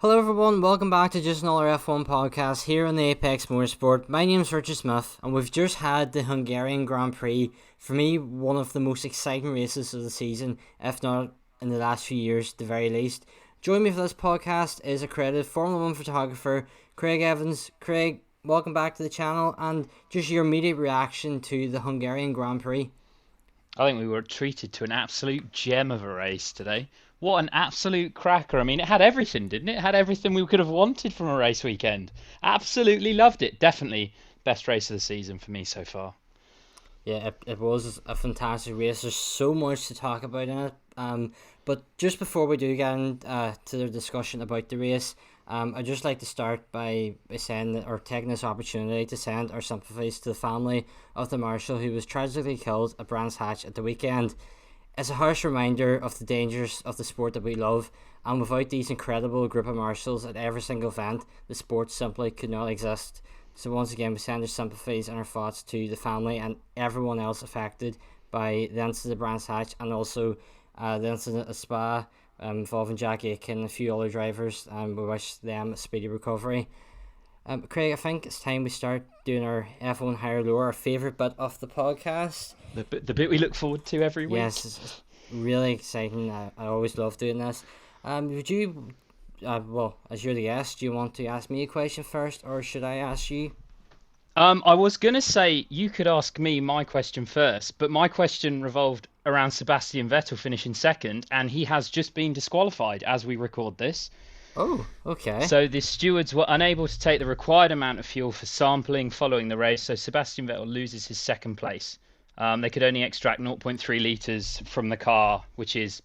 Hello everyone, welcome back to just another F1 podcast here on the Apex Motorsport. My name is Richard Smyth and we've just had the Hungarian Grand Prix. For me, one of the most exciting races of the season, if not in the last few years at the very least. Joining me for this podcast is accredited Formula 1 photographer Craig Evans. Craig, welcome back to the channel and just your immediate reaction to the Hungarian Grand Prix. I think we were treated to an absolute gem of a race today. What an absolute cracker. I mean, it had everything, didn't it? It had everything we could have wanted from a race weekend. Absolutely loved it. Definitely best race of the season for me so far. Yeah, it was a fantastic race. There's so much to talk about in it. But just before we do get into the discussion about the race, I'd just like to start by saying or taking this opportunity to send our sympathies to the family of the marshal who was tragically killed at Brands Hatch at the weekend. It's a harsh reminder of the dangers of the sport that we love, and without these incredible group of marshals at every single event, the sport simply could not exist. So once again, we send our sympathies and our thoughts to the family and everyone else affected by the incident at Brands Hatch, and also the incident at Spa involving Jack Aitken and a few other drivers. We wish them a speedy recovery. Craig, I think it's time we start doing our F1 higher lower, our favourite bit of the podcast. The bit we look forward to every week. Yes, it's really exciting. I always love doing this. Would you, well, as you're the guest, do you want to ask me a question first, or should I ask you? I was going to say you could ask me my question first, but my question revolved around Sebastian Vettel finishing second, and he has just been disqualified as we record this. Oh, okay. So the stewards were unable to take the required amount of fuel for sampling following the race, so Sebastian Vettel loses his second place. They could only extract 0.3 litres from the car, which is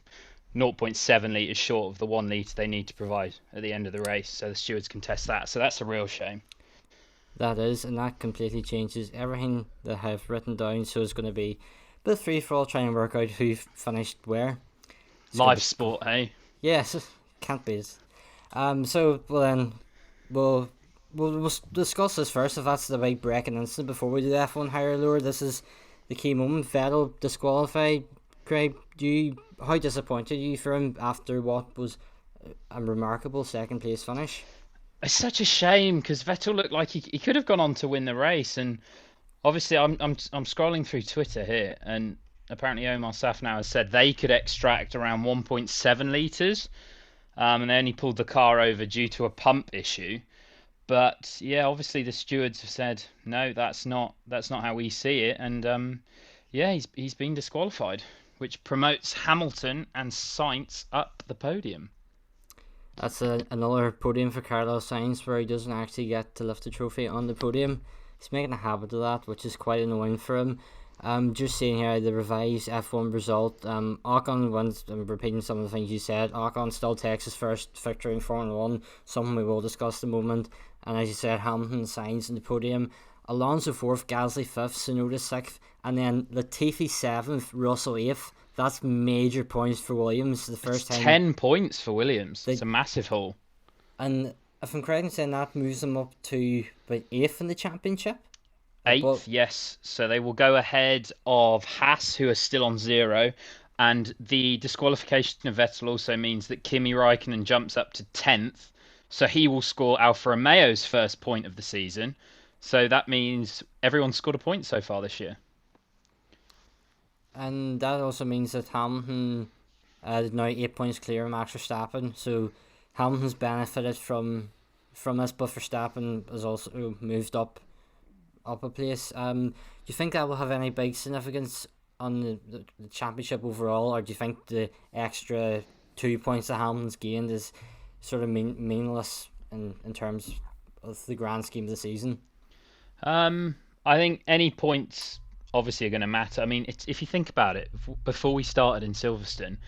0.7 litres short of the 1 litre they need to provide at the end of the race, so the stewards can test that. So that's a real shame. That is, and that completely changes everything that I've written down, so it's going to be a bit free-for-all trying to work out who finished where. Live sport, hey? Yes, can't beat it. So, well then, we'll discuss this first, if that's the big breaking incident before we do the F1 higher lower. This is the key moment. Vettel disqualified. Craig, how disappointed you for him after what was a remarkable second place finish? It's such a shame because Vettel looked like he could have gone on to win the race, and obviously I'm scrolling through Twitter here, and apparently Omar Safnow has said they could extract around 1.7 litres. And they only pulled the car over due to a pump issue. But yeah, obviously the stewards have said no, that's not how we see it, and yeah, he's been disqualified, which promotes Hamilton and Sainz up the podium. That's another podium for Carlos Sainz where he doesn't actually get to lift the trophy on the podium. He's making a habit of that, which is quite annoying for him. Just seeing here the revised F1 result. Ocon wins. I'm repeating some of the things you said. Ocon still takes his first victory in Formula 1, something we will discuss in a moment. And as you said, Hamilton, Sainz in the podium. Alonso 4th, Gasly 5th, Tsunoda 6th, and then Latifi 7th, Russell 8th. That's major points for Williams. The first time 10 points for Williams. It's a massive haul. And if I'm correct in saying that, moves them up to about 8th in the championship. 8th, yes. So they will go ahead of Haas, who are still on 0. And the disqualification of Vettel also means that Kimi Räikkönen jumps up to 10th. So he will score Alfa Romeo's first point of the season. So that means everyone's scored a point so far this year. And that also means that Hamilton is now 8 points clear of Max Verstappen. So Hamilton's benefited from this, but Verstappen has also moved up a place. Do you think that will have any big significance on the championship overall, or do you think the extra 2 points that Hamilton's gained is sort of meaningless in terms of the grand scheme of the season? I think any points obviously are going to matter. I mean, if you think about it, before we started in Silverstone,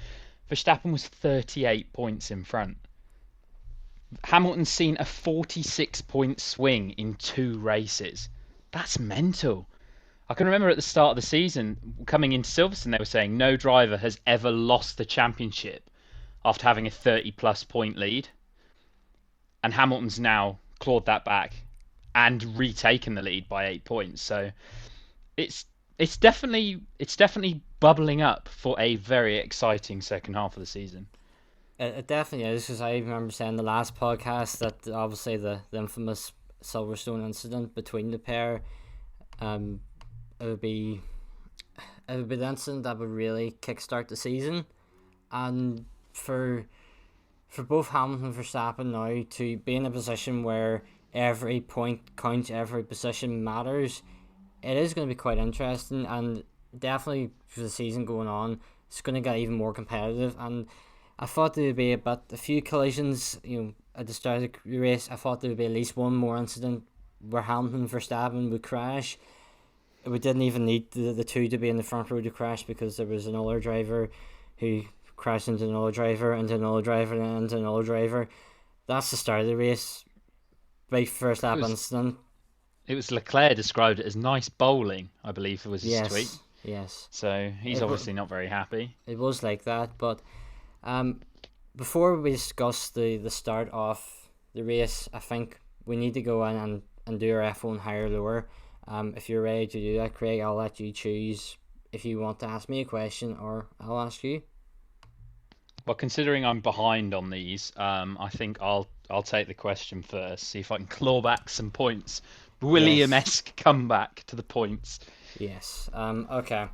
Verstappen was 38 points in front. Hamilton's seen a 46-point swing in 2 races. That's mental. I can remember at the start of the season, coming into Silverstone, they were saying no driver has ever lost the championship after having a 30-plus point lead. And Hamilton's now clawed that back and retaken the lead by 8 points. So it's definitely bubbling up for a very exciting second half of the season. It definitely is, because I remember saying the last podcast that obviously the infamous Silverstone incident between the pair, um, it would be the incident that would really kickstart the season, and for both Hamilton and Verstappen now to be in a position where every point counts, every position matters, it is going to be quite interesting, and definitely for the season going on, it's going to get even more competitive. And I thought there would be a few collisions, at the start of the race. I thought there would be at least one more incident where Hamilton and Verstappen would crash. We didn't even need the two to be in the front row to crash, because there was another driver who crashed into another driver, into another driver, and into another driver. That's the start of the race. Big first lap incident. It was Leclerc described it as nice bowling, I believe was his tweet. Yes. So he's obviously not very happy. It was like that, but before we discuss the start of the race, I think we need to go in and do our F1 higher lower. If you're ready to do that, Craig, I'll let you choose if you want to ask me a question or I'll ask you. Well, considering I'm behind on these, I think I'll take the question first. See if I can claw back some points. William-esque comeback to the points. Yes. Okay.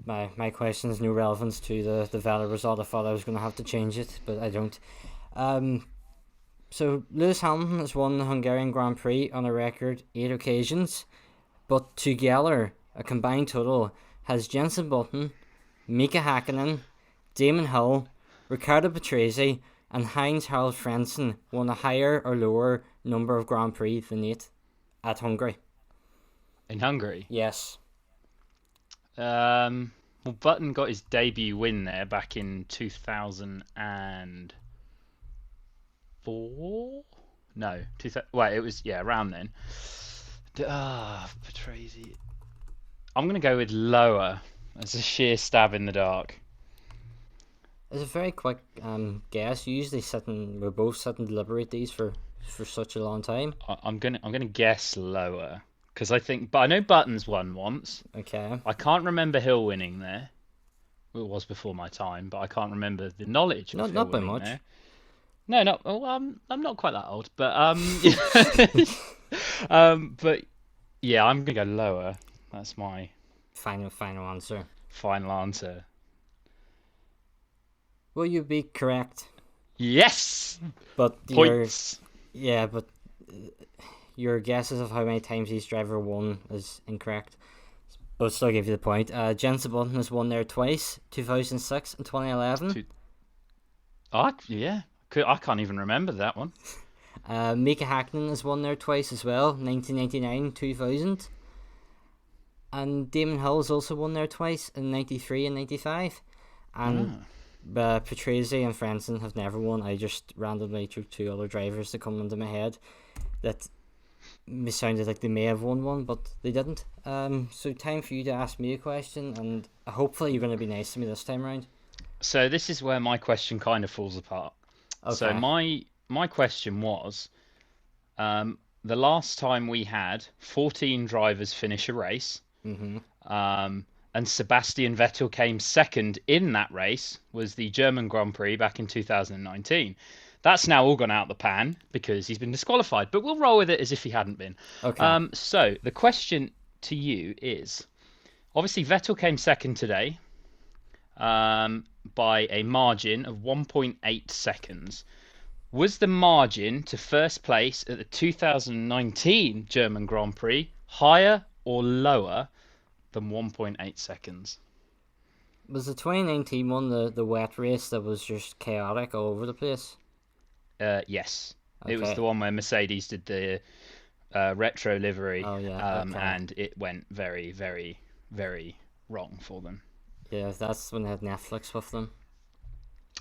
My question has no relevance to the Valor result. I thought I was going to have to change it, but I don't. So Lewis Hamilton has won the Hungarian Grand Prix on a record 8 occasions, but together, a combined total, has Jenson Button, Mika Hakkinen, Damon Hill, Riccardo Patrese, and Heinz-Harald Frentzen won a higher or lower number of Grand Prix than 8 at Hungary. In Hungary? Yes. Well, Button got his debut win there back in 2004? No, it was, around then. Patrese. I'm going to go with lower. It's a sheer stab in the dark. It's a very quick guess. Usually we're both sitting to deliberate these for such a long time. I'm gonna guess lower, because but I know Button's won once. Okay. I can't remember Hill winning there. Well, it was before my time, but I can't remember the knowledge of Hill not by winning much. there. No, not. Oh, I'm not quite that old, but but yeah, I'm gonna go lower. That's my final answer. Final answer. Will you be correct? Yes. But points. But your guesses of how many times each driver won is incorrect. But I'll still give you the point. Jenson Button has won there twice, 2006 and 2011. I can't even remember that one. Mika Hakkinen has won there twice as well, 1999, 2000. And Damon Hill has also won there twice, in 93 and 95. And Patrese and Frentzen have never won. I just randomly took 2 other drivers to come into my head that sounded like they may have won one, but they didn't. So time for you to ask me a question, and hopefully you're going to be nice to me this time around. So this is where my question kind of falls apart. Okay. So my question was, the last time we had 14 drivers finish a race, and Sebastian Vettel came second in that race, was the German Grand Prix back in 2019. That's now all gone out the pan because he's been disqualified, but we'll roll with it as if he hadn't been. Okay. So the question to you is, obviously Vettel came second today by a margin of 1.8 seconds. Was the margin to first place at the 2019 German Grand Prix higher or lower than 1.8 seconds? Was the 2019 one the wet race that was just chaotic all over the place? Yes. Okay. It was the one where Mercedes did the retro livery. Oh, yeah. Okay. And it went very, very, very wrong for them. Yeah, that's when they had Netflix with them.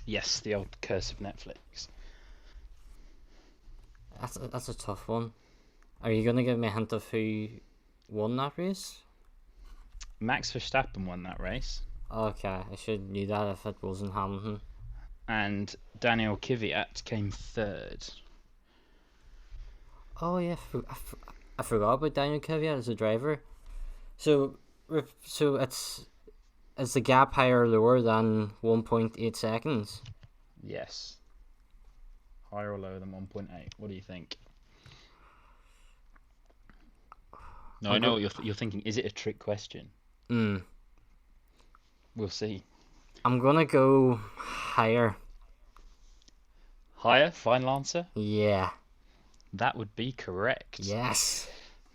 Yes, the old curse of Netflix. That's a tough one. Are you going to give me a hint of who won that race? Max Verstappen won that race. Okay, I should knew that if it wasn't Hamilton. And Daniel Kvyat came third. Oh yeah, I forgot about Daniel Kvyat as a driver. So it's Is the gap higher or lower than 1.8 seconds? Yes. Higher or lower than 1.8? What do you think? No, I I'm know go. what you're thinking. Is it a trick question? Mm, We'll see. I'm gonna go higher. Higher? Final answer? Yeah. That would be correct. Yes.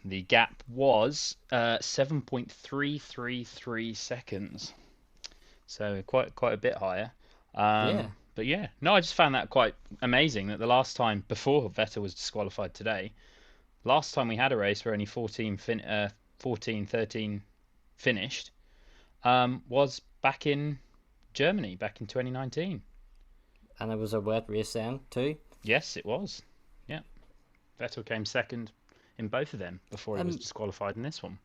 The gap was 7.333 seconds. So quite a bit higher. Yeah. But yeah, no, I just found that quite amazing that the last time before Vettel was disqualified today, last time we had a race where only 14, 13 finished, was back in Germany back in 2019. And it was a wet race then too. Yes, it was. Yeah, Vettel came second in both of them before he was Um, disqualified in this one.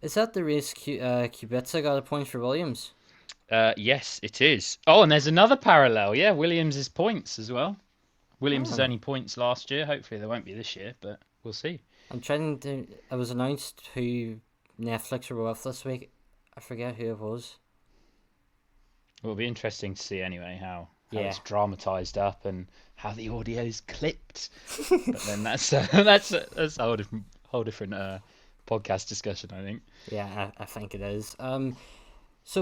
is that the race Kubica got a point for Williams? Yes, it is. Oh, and there's another parallel. Yeah, Williams' points as well. Williams' Oh, only points last year. Hopefully, there won't be this year, but we'll see. I'm trying to. It was announced who Netflix were with this week. I forget who it was. It'll be interesting to see anyway how Yeah. it's dramatized up and how the audio's clipped. But then that's a whole different podcast discussion, I think. Yeah, I think it is. So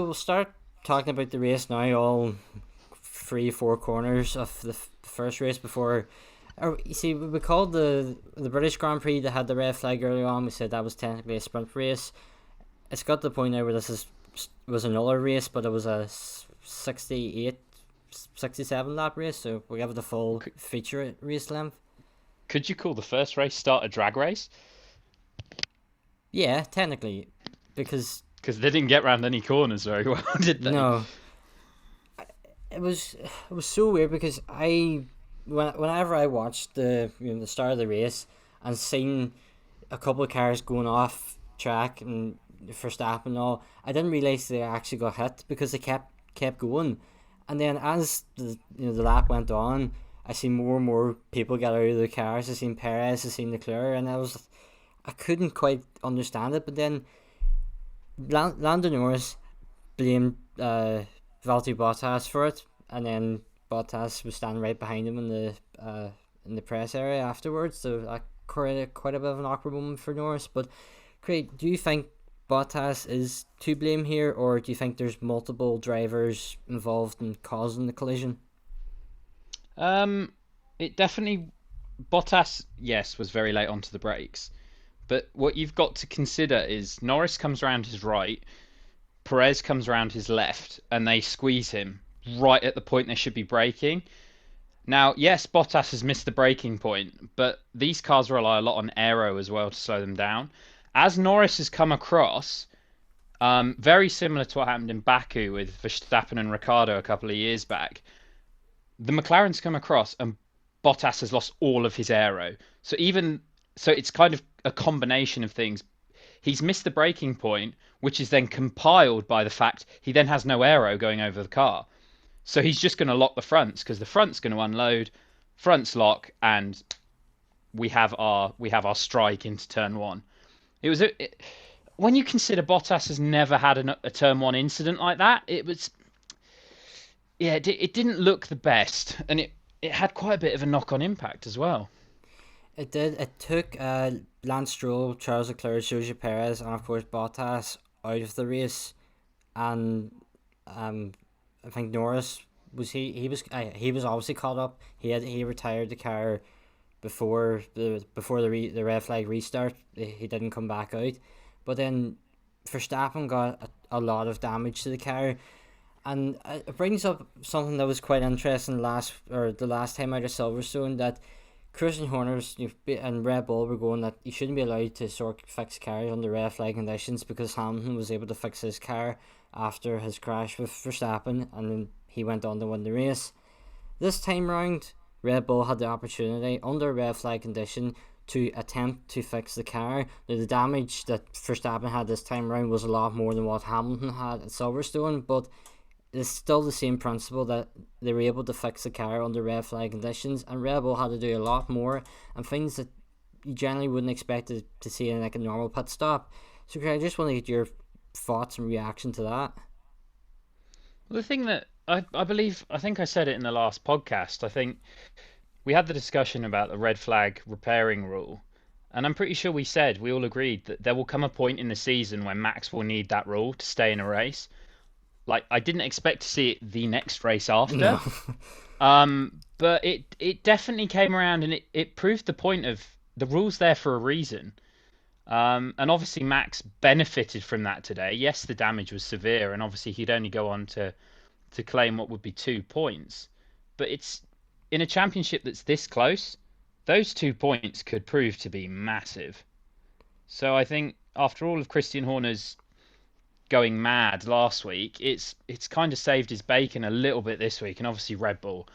we'll start talking about the race now. All 3-4 corners of the first race before. Or, you see, we called the British Grand Prix that had the red flag early on. We said that was technically a sprint race. It's got to the point now where was another race, but it was a 68, 67 lap race. So we have the full Could, feature race length. could you call the first race start a drag race? Yeah, technically, because Because they didn't get round any corners very well, did they? no, it was so weird because whenever I watched the start of the race and seen a couple of cars going off track and Verstappen and all, I didn't realize they actually got hit because they kept going, and then as the lap went on, I seen more and more people get out of the cars. I seen Perez, I seen Leclerc, and I couldn't quite understand it. But then Lando Norris blamed Valtteri Bottas for it, and then Bottas was standing right behind him in the press area afterwards. So that created quite a bit of an awkward moment for Norris. But Craig, do you think Bottas is to blame here, or do you think there's multiple drivers involved in causing the collision? Um, it definitely Bottas, yes, was very late onto the brakes. But what you've got to consider is Norris comes around his right, Perez comes around his left, and they squeeze him right at the point they should be braking. Now, yes, Bottas has missed the braking point, but these cars rely a lot on aero as well to slow them down. As Norris has come across, very similar to what happened in Baku with Verstappen and Ricciardo a couple of years back, the McLaren's come across and Bottas has lost all of his aero. So it's kind of a combination of things. He's missed the braking point, which is then compiled by the fact he then has no aero going over the car. So he's just going to lock the fronts because the front's going to unload, fronts lock, and we have our strike into turn one. When you consider Bottas has never had a turn one incident like that, it was yeah, it didn't look the best, and it had quite a bit of a knock on impact as well. It did. It took Lance Stroll, Charles Leclerc, Sergio Perez, and of course Bottas out of the race, and um, I think Norris he was obviously caught up. He retired the car before the red flag restart. He didn't come back out, but then Verstappen got a lot of damage to the car, and it brings up something that was quite interesting the last time out of Silverstone, that Christian Horner's and Red Bull were going that he shouldn't be allowed to sort of fix cars under red flag conditions because Hamilton was able to fix his car after his crash with Verstappen, and then he went on to win the race. This time round, Red Bull had the opportunity under red flag condition to attempt to fix the car. Now, the damage that Verstappen had this time round was a lot more than what Hamilton had at Silverstone, but it's still the same principle that they were able to fix the car under red flag conditions, and Red Bull had to do a lot more and things that you generally wouldn't expect to see in like a normal pit stop. So I just want to get your thoughts and reaction to that. Well, the thing that I believe, I think I said it in the last podcast. I think we had the discussion about the red flag repairing rule, and I'm pretty sure we all agreed that there will come a point in the season when Max will need that rule to stay in a race. Like, I didn't expect to see it the next race after, No. but it definitely came around, and it proved the point of the rules there for a reason. And obviously Max benefited from that today. Yes, the damage was severe, and obviously he'd only go on to claim what would be 2 points. But it's in a championship that's this close, those 2 points could prove to be massive. So I think after all of Christian Horner's going mad last week, it's kind of saved his bacon a little bit this week, and obviously Red Bull,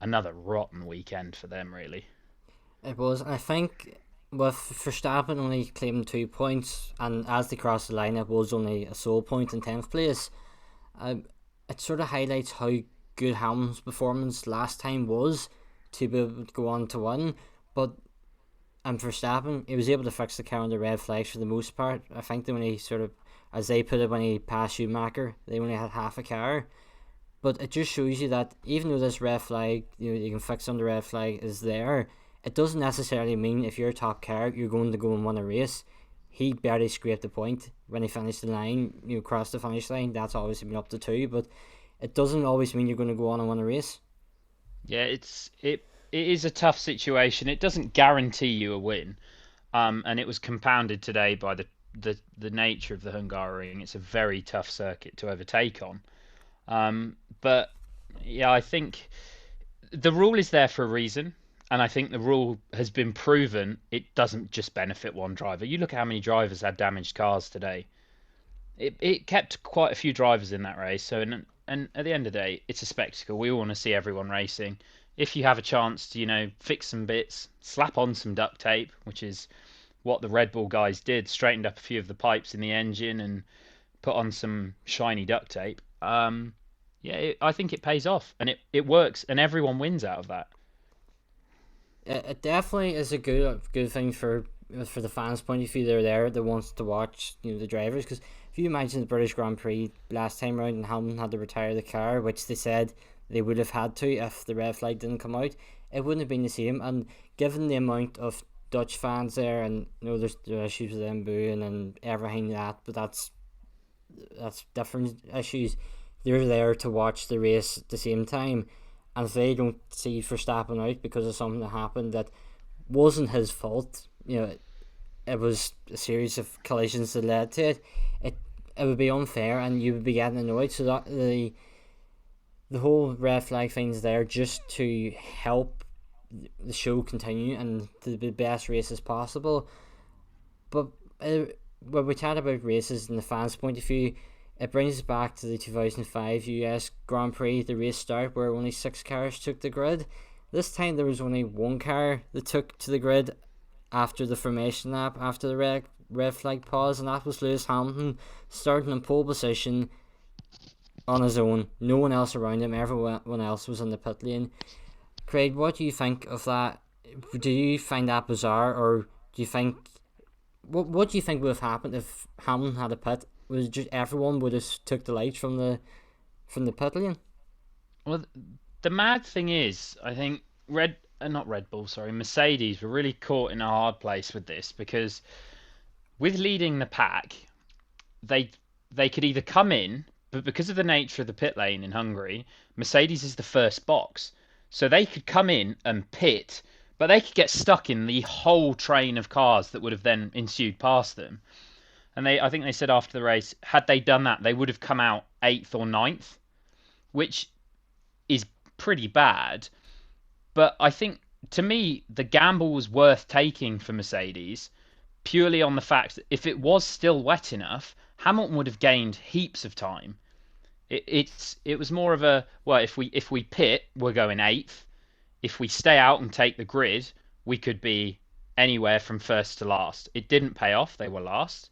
another rotten weekend for them, really. It was. I think with Verstappen only claiming 2 points, and as they crossed the line, it was only a sole point in 10th place. Um, it sort of highlights how good Hamilton's performance last time was to be able to go on to win. But Verstappen, he was able to fix the car on the red flags for the most part. I think they only sort of, as they put it, when he passed Schumacher, they only had half a car. But it just shows you that even though this red flag, you can fix on the red flag is there, it doesn't necessarily mean if you're a top car, you're going to go and win a race. He barely scraped the point when he finished the line, crossed the finish line. That's obviously been up to two, but it doesn't always mean you're going to go on and win a race. Yeah, it is a tough situation. It doesn't guarantee you a win. And it was compounded today by the nature of the Hungarian. It's a very tough circuit to overtake on. But yeah, I think the rule is there for a reason, and I think the rule has been proven. It doesn't just benefit one driver. You look at how many drivers had damaged cars today. It kept quite a few drivers in that race. So and at the end of the day, it's a spectacle. We all want to see everyone racing. If you have a chance to, fix some bits, slap on some duct tape, which is what the Red Bull guys did, straightened up a few of the pipes in the engine and put on some shiny duct tape. Yeah, I think it pays off, and it works, and everyone wins out of that. It definitely is a good thing for the fans' point of view. They're there that wants to watch the drivers, because if you imagine the British Grand Prix last time round and Hamilton had to retire the car, which they said they would have had to if the red flag didn't come out, it wouldn't have been the same. And given the amount of Dutch fans there, and there's issues with them booing and everything that, but that's different issues. They're there to watch the race at the same time, and if they don't see Verstappen out because of something that happened that wasn't his fault, it was a series of collisions that led to it. It it would be unfair, and you would be getting annoyed. So that the whole red flag thing's there just to help the show continue and to be the best races possible. But when we chat about races and the fans' point of view, it brings us back to the 2005 US Grand Prix, the race start where only 6 cars took the grid. This time there was only 1 car that took to the grid after the formation lap, after the red flag pause, and that was Lewis Hamilton starting in pole position on his own. No one else around him, everyone else was in the pit lane. Craig, what do you think of that? Do you find that bizarre, or do you think what do you think would have happened if Hamilton had a pit? Was it just everyone would have took the lights from the pit lane? Well, the mad thing is, I think not Red Bull, sorry, Mercedes were really caught in a hard place with this because with leading the pack, they they could either come in, but because of the nature of the pit lane in Hungary, Mercedes is the first box, so they could come in and pit, but they could get stuck in the whole train of cars that would have then ensued past them. And I think they said after the race, had they done that, they would have come out eighth or ninth, which is pretty bad. But I think to me, the gamble was worth taking for Mercedes purely on the fact that if it was still wet enough, Hamilton would have gained heaps of time. It was more of a, well, if we pit, we're going eighth. If we stay out and take the grid, we could be anywhere from first to last. It didn't pay off; they were last.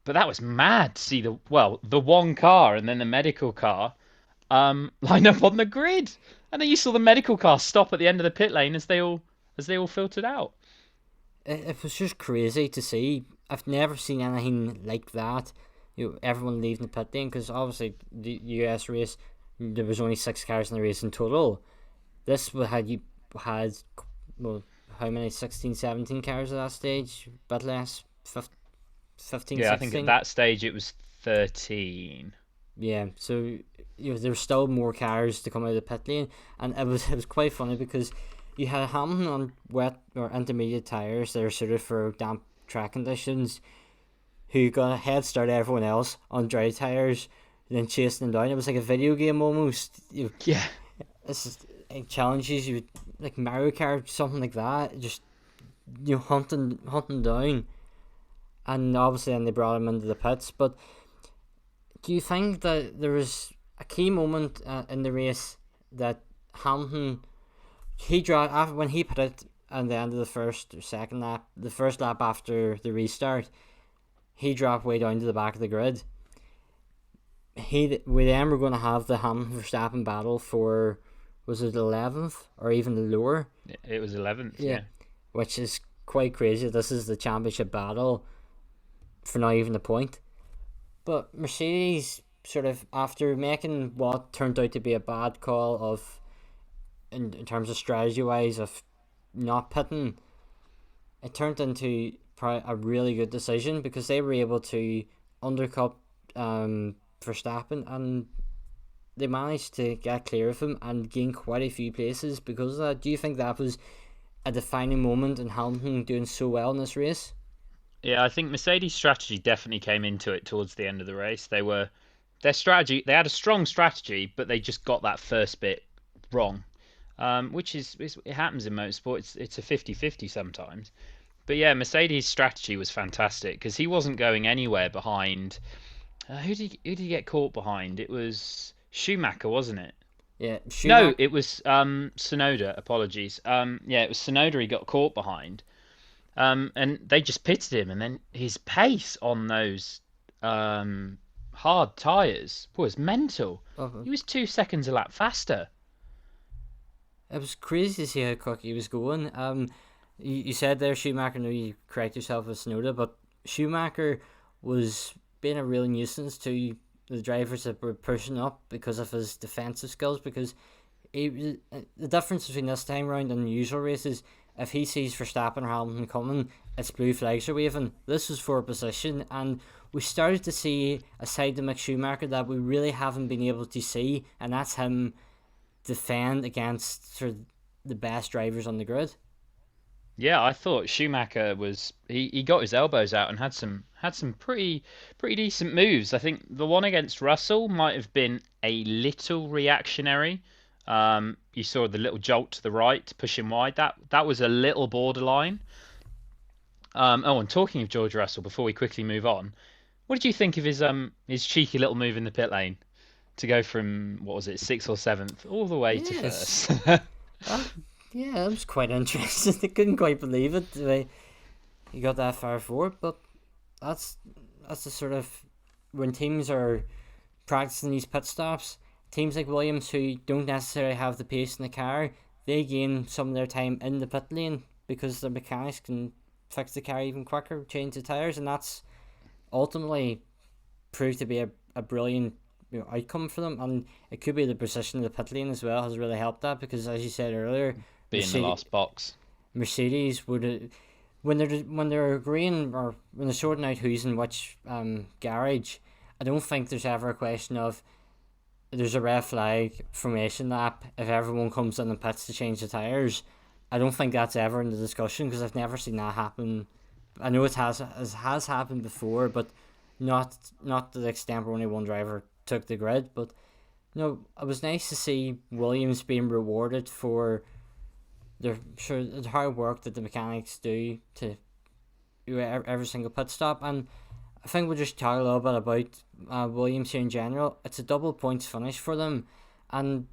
But that was mad to see the 1 car and then the medical car line up on the grid, and then you saw the medical car stop at the end of the pit lane as they all filtered out. It was just crazy to see. I've never seen anything like that. everyone leaving the pit lane, because obviously the US race there was only 6 cars in the race in total. This had well, how many, 16, 17 cars at that stage, a bit less, 15, Yeah, I think at 16. that stage it was 13. Yeah, so there were still more cars to come out of the pit lane, and it was quite funny because you had Hamilton on wet or intermediate tires that are suited for damp track conditions, who got a head start everyone else on dry tires, and then chasing them down. It was like a video game almost. Yeah. This is like challenges you, like Mario Kart, something like that. Just hunting down, and obviously then they brought him into the pits. But do you think that there was a key moment in the race that Hamilton, he dropped after when he put it at the end of the first or second lap, the first lap after the restart, he dropped way down to the back of the grid. We then were going to have the Hamilton Verstappen battle for, was it 11th or even lower? It was 11th, yeah. Which is quite crazy. This is the championship battle for not even a point. But Mercedes, sort of after making what turned out to be a bad call of, in terms of strategy wise, of not pitting, it turned into probably a really good decision, because they were able to undercut Verstappen, and they managed to get clear of him and gain quite a few places because of that. Do you think that was a defining moment in Hamilton doing so well in this race? Yeah, I think Mercedes' strategy definitely came into it towards the end of the race. They had a strong strategy, but they just got that first bit wrong, which it happens in motorsport. It's a 50-50 sometimes. But yeah, Mercedes' strategy was fantastic because he wasn't going anywhere behind. Who did he get caught behind? It was Schumacher, wasn't it? Yeah, No, it was Tsunoda. Apologies. Yeah, it was Tsunoda he got caught behind. And they just pitted him, and then his pace on those hard tyres was mental. He was 2 seconds a lap faster. It was crazy to see how quick he was going. You said there Schumacher, no, you correct yourself with Tsunoda, but Schumacher was being a real nuisance to the drivers that were pushing up because of his defensive skills, because the difference between this time round and usual races, if he sees Verstappen or Hamilton coming, it's blue flags are waving. This was for a position, and we started to see a side to Mick Schumacher that we really haven't been able to see, and that's him defend against sort of the best drivers on the grid. Yeah, I thought Schumacher was he got his elbows out and had some pretty decent moves. I think the one against Russell might have been a little reactionary. You saw the little jolt to the right to push him wide. That was a little borderline. And talking of George Russell, before we quickly move on, what did you think of his cheeky little move in the pit lane to go from, what was it, 6th or 7th all the way to first? Yeah, it was quite interesting. I couldn't quite believe it, the way he got that far forward. But that's the sort of, when teams are practicing these pit stops, teams like Williams, who don't necessarily have the pace in the car, they gain some of their time in the pit lane because the mechanics can fix the car even quicker, change the tyres, and that's ultimately proved to be a brilliant outcome for them. And it could be the position of the pit lane as well has really helped that, because as you said earlier, be in the last box. Mercedes would, when they're agreeing or when they're sorting out who's in which garage, I don't think there's ever a question of there's a red flag formation lap if everyone comes in the pits to change the tyres. I don't think that's ever in the discussion, because I've never seen that happen. I know it has happened before, but not to the extent where only one driver took the grid. But it was nice to see Williams being rewarded for the hard work that the mechanics do to every single pit stop. And I think we'll just talk a little bit about Williams here in general. It's a double points finish for them, and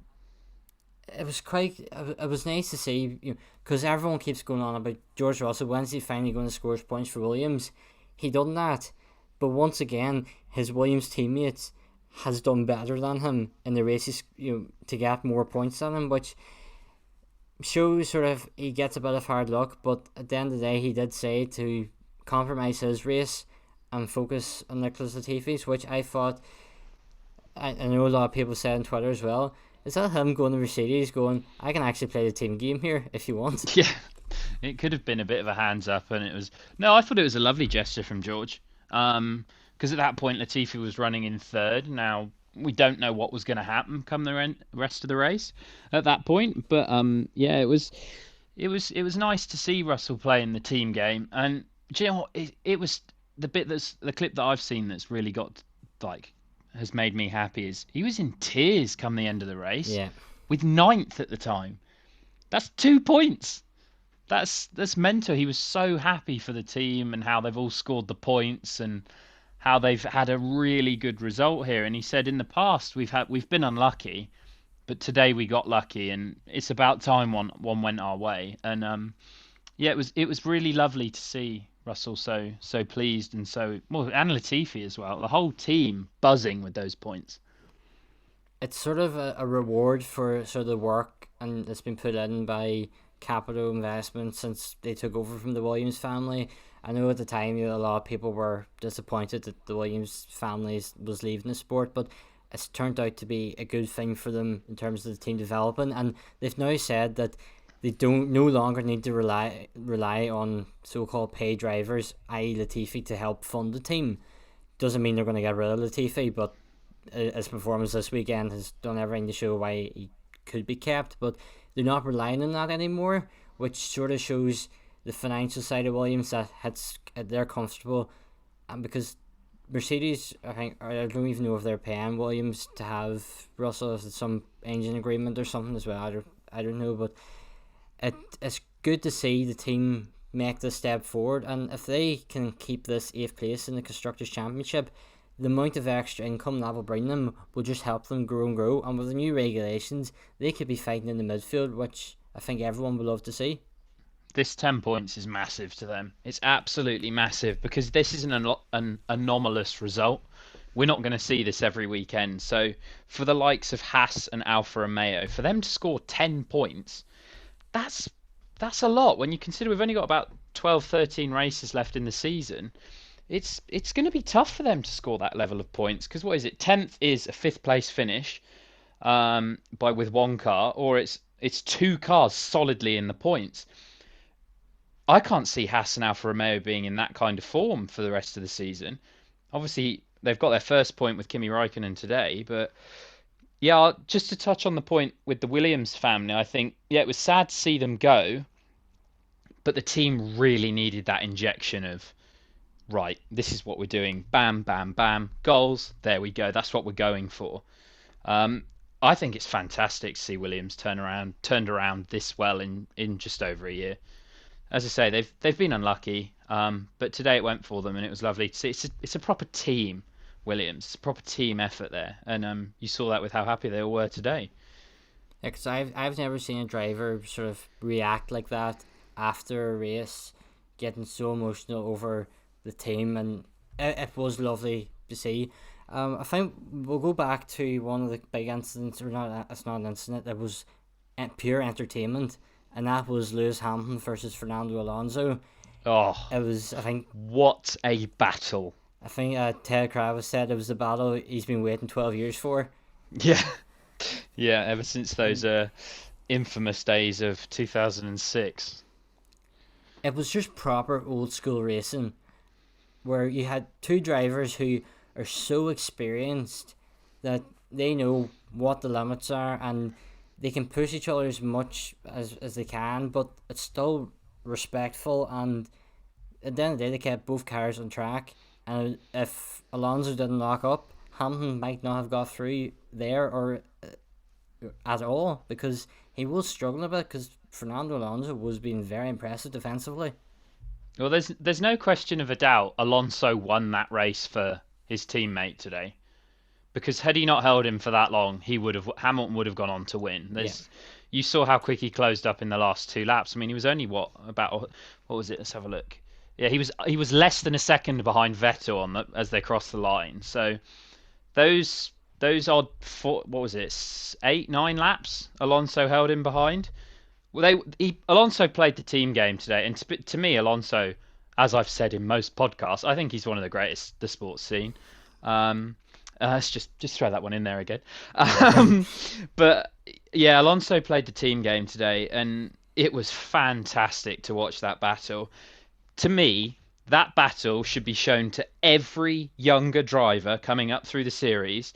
it was nice to see, because everyone keeps going on about George Russell. When's he finally going to score points for Williams? He done that, but once again, his Williams teammates has done better than him in the races, to get more points than him, which shows sort of he gets a bit of hard luck. But at the end of the day, he did say to compromise his race and focus on Nicholas Latifi's, which I thought, I know a lot of people say on Twitter as well, is that him going to Mercedes going, I can actually play the team game here if you want? Yeah, it could have been a bit of a hands up, and it was no. I thought it was a lovely gesture from George. Because at that point Latifi was running in third. Now we don't know what was going to happen come the rest of the race at that point, but yeah, it was nice to see Russell playing the team game, and do you know what? It was the bit that's the clip that I've seen that's really got like has made me happy is he was in tears come the end of the race Yeah. with ninth at the time. That's 2 points. That's mental. He was so happy for the team and how they've all scored the points and how they've had a really good result here. And he said in the past we've been unlucky, but today we got lucky, and it's about time one went our way. And yeah, it was really lovely to see Russell so pleased and so well, and Latifi as well. The whole team buzzing with those points. It's sort of a reward for sort of the work and that's been put in by Capital Investment since they took over from the Williams family. I know at the time, a lot of people were disappointed that the Williams family was leaving the sport, but it's turned out to be a good thing for them in terms of the team developing, and they've now said that they don't no longer need to rely on so-called paid drivers, i.e. Latifi, to help fund the team. Doesn't mean they're going to get rid of Latifi, but his performance this weekend has done everything to show why he could be kept, but they're not relying on that anymore, which sort of shows the financial side of Williams that they're comfortable, and because Mercedes, I don't even know if they're paying Williams to have Russell, if it's some engine agreement or something as well. I don't know, but it's good to see the team make this step forward, and if they can keep this 8th place in the Constructors' Championship, the amount of extra income that will bring them will just help them grow and grow, and with the new regulations, they could be fighting in the midfield, which I think everyone would love to see. This 10 points is massive to them. It's absolutely massive because this is an anomalous result. We're not going to see this every weekend. So for the likes of Haas and Alfa Romeo, for them to score 10 points, that's that's a lot when you consider we've only got about 12, 13 races left in the season. It's going to be tough for them to score that level of points because what is it? 10th is a 5th place finish by with one car, or it's two cars solidly in the points. I can't see Haas and Alfa Romeo being in that kind of form for the rest of the season. Obviously, they've got their first point with Kimi Raikkonen today, but yeah, just to touch on the point with the Williams family, I think yeah, it was sad to see them go, but the team really needed that injection of right, this is what we're doing. Bam, bam, bam, goals. There we go. That's what we're going for. Um, I think it's fantastic to see Williams turned around this well in just over a year. As I say, they've been unlucky, but today it went for them, and it was lovely to see. It's a proper team, Williams. It's a proper team effort there, and you saw that with how happy they all were today. Yeah, because I've never seen a driver sort of react like that after a race, getting so emotional over the team, and it was lovely to see. I think we'll go back to one of the big incidents, or not, it's not an incident, it was pure entertainment, and that was Lewis Hamilton versus Fernando Alonso. Oh, It was, what a battle! I think Ted Kravitz said it was the battle he's been waiting 12 years for. Yeah, yeah. Ever since those infamous days of 2006. It was just proper old school racing, where you had two drivers who are so experienced that they know what the limits are, and they can push each other as much as they can, but it's still respectful, and at the end of the day they kept both cars on track, and if Alonso didn't lock up, Hamilton might not have got through there or at all, because he was struggling a bit because Fernando Alonso was being very impressive defensively. Well, there's no question of a doubt. Alonso won that race for his teammate today, because had he not held him for that long, Hamilton would have gone on to win. Yeah. You saw how quick he closed up in the last two laps. I mean, he was only what was it? Let's have a look. Yeah, he was less than a second behind Vettel as they crossed the line. So those odd what was it, 8, 9 laps Alonso held him behind. Well, Alonso played the team game today, and to me, Alonso as I've said in most podcasts, I think he's one of the greatest the sport's seen. Let's just throw that one in there again. Um, but yeah, Alonso played the team game today, and it was fantastic to watch that battle. To me, that battle should be shown to every younger driver coming up through the series.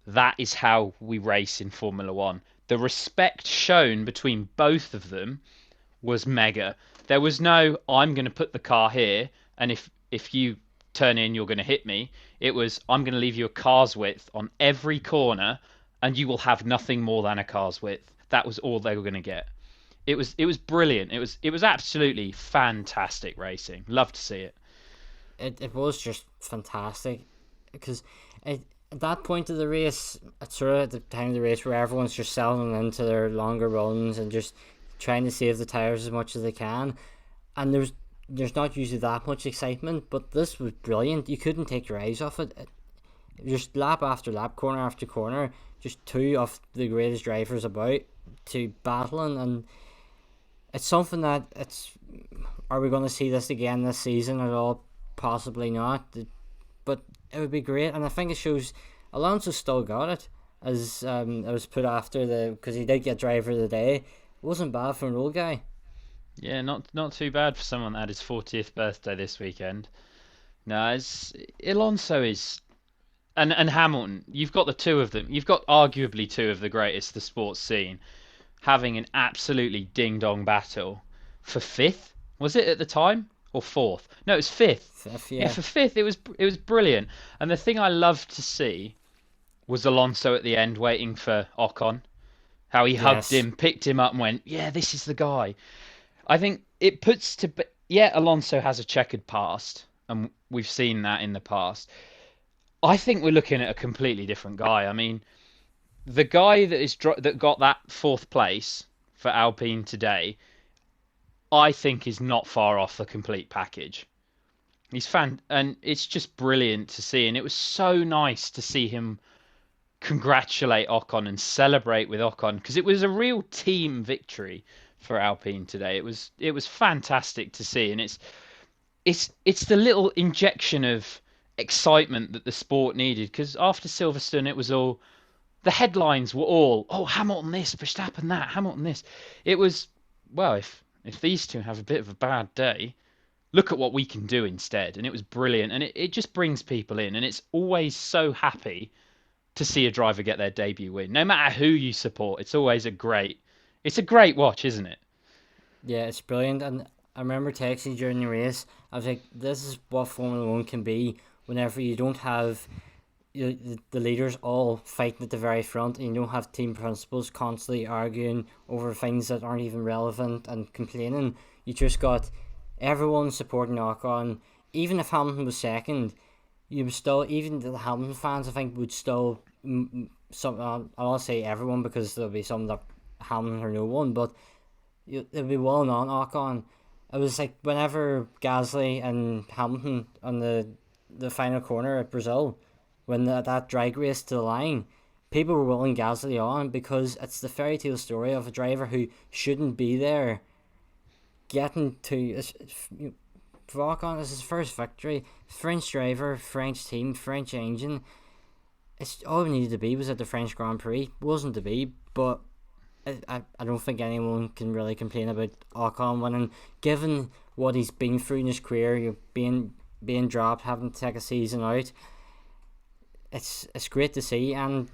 That is how we race in Formula One. The respect shown between both of them was mega. There was no, I'm going to put the car here, and if you turn in, you're going to hit me. It was, I'm going to leave you a car's width on every corner, and you will have nothing more than a car's width. That was all they were going to get. It was brilliant. It was absolutely fantastic racing. Love to see it. It was just fantastic because at that point of the race, it's sort of at the time of the race where everyone's just settling into their longer runs and just trying to save the tires as much as they can. And there's not usually that much excitement, but this was brilliant. You couldn't take your eyes off it. Just lap after lap, corner after corner, just two of the greatest drivers about to battling, and it's something that are we going to see this again this season at all? Possibly not, but it would be great, and I think it shows Alonso still got it, as it was put after because he did get driver of the day. It wasn't bad for an old guy. Yeah, not too bad for someone that had his 40th birthday this weekend. No, Alonso is, and Hamilton. You've got the two of them. You've got arguably two of the greatest the sport's seen, having an absolutely ding dong battle for fifth. Was it at the time or fourth? No, it was fifth. Fifth, Yeah, yeah. for fifth, it was brilliant. And the thing I loved to see was Alonso at the end waiting for Ocon. How he hugged Yes. him, picked him up, and went, "Yeah, this is the guy." I think it puts to yeah, Alonso has a checkered past, and we've seen that in the past. I think we're looking at a completely different guy. I mean, the guy that got that fourth place for Alpine today, I think is not far off the complete package. He's and it's just brilliant to see, and it was so nice to see him congratulate Ocon and celebrate with Ocon because it was a real team victory for Alpine today. It was fantastic to see, and it's the little injection of excitement that the sport needed because after Silverstone it was all the headlines were all, oh, Hamilton this, Verstappen that, Hamilton this. It was, well, if these two have a bit of a bad day, look at what we can do instead. And it was brilliant, and it just brings people in, and it's always so happy to see a driver get their debut win. No matter who you support, it's a great watch, isn't it? Yeah, it's brilliant. And I remember texting during the race, I was like, this is what Formula 1 can be whenever you don't have the leaders all fighting at the very front, and you don't have team principals constantly arguing over things that aren't even relevant and complaining. You just got everyone supporting Ocon. Even if Hamilton was second, you would still, even the Hamilton fans, I think, would still, I'll say everyone because there'll be some that Hamilton or no one, but it'll be well known Ocon. It was like whenever Gasly and Hamilton on the final corner at Brazil, when that drag race to the line, people were willing Gasly on because it's the fairy tale story of a driver who shouldn't be there getting to. For Ocon, it's his first victory. French driver, French team, French engine. It's all it needed to be was at the French Grand Prix. Wasn't to be, but I don't think anyone can really complain about Ocon winning, given what he's been through in his career. You being dropped, having to take a season out. It's great to see, and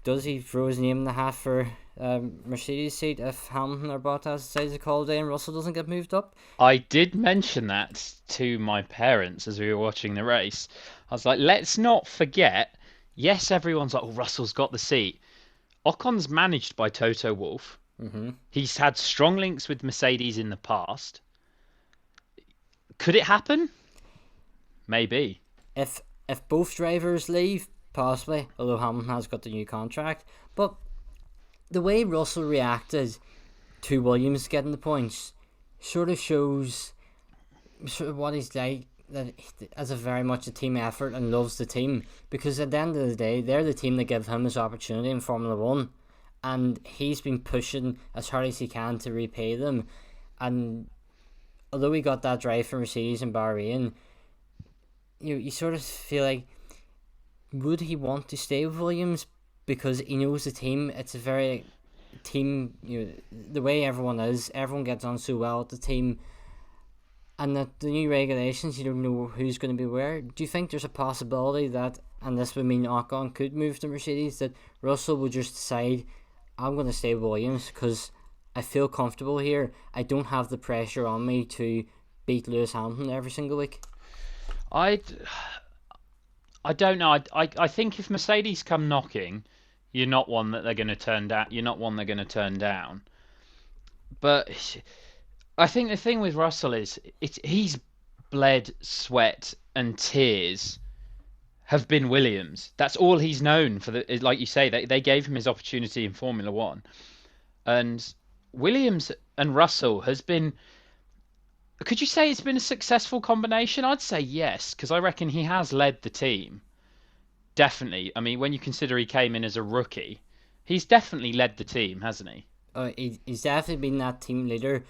does he throw his name in the hat for Mercedes seat if Hamilton or Bottas decides to call it and Russell doesn't get moved up? I did mention that to my parents as we were watching the race. I was like, let's not forget, yes, everyone's like, oh, Russell's got the seat. Ocon's managed by Toto Wolff. Mm-hmm. He's had strong links with Mercedes in the past. Could it happen? Maybe. If both drivers leave, possibly, although Hamilton has got the new contract. But the way Russell reacted to Williams getting the points sort of shows sort of what he's like, that as a very much a team effort and loves the team, because at the end of the day they're the team that give him his opportunity in Formula 1, and he's been pushing as hard as he can to repay them. And although we got that drive from Mercedes and Bahrain, you sort of feel like, would he want to stay with Williams because he knows the team? It's a very team, the way everyone gets on so well with the team, and that the new regulations, you don't know who's going to be where. Do you think there's a possibility that, and this would mean Ocon could move to Mercedes, that Russell would just decide, I'm going to stay with Williams because I feel comfortable here. I don't have the pressure on me to beat Lewis Hamilton every single week. I don't know. I think if Mercedes come knocking, you're not one that they're going to turn down. You're not one they're going to turn down. But I think the thing with Russell is he's bled, sweat, and tears have been Williams. That's all he's known for. Like you say, they gave him his opportunity in Formula One, and Williams and Russell has been. Could you say it's been a successful combination? I'd say yes, because I reckon he has led the team. Definitely. I mean, when you consider he came in as a rookie, he's definitely led the team, hasn't he? He's definitely been that team leader.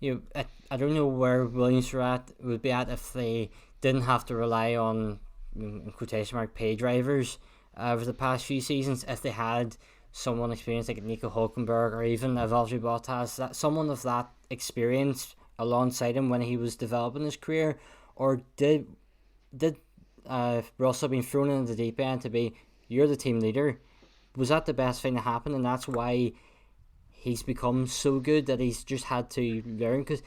I don't know where Williams would be at if they didn't have to rely on, in quotation mark, pay drivers over the past few seasons. If they had someone experienced like Nico Hulkenberg or even a Valtteri Bottas, someone of that experience alongside him when he was developing his career, or did Russell being thrown into the deep end to be, you're the team leader? Was that the best thing to happen, and that's why he's become so good that he's just had to learn? Because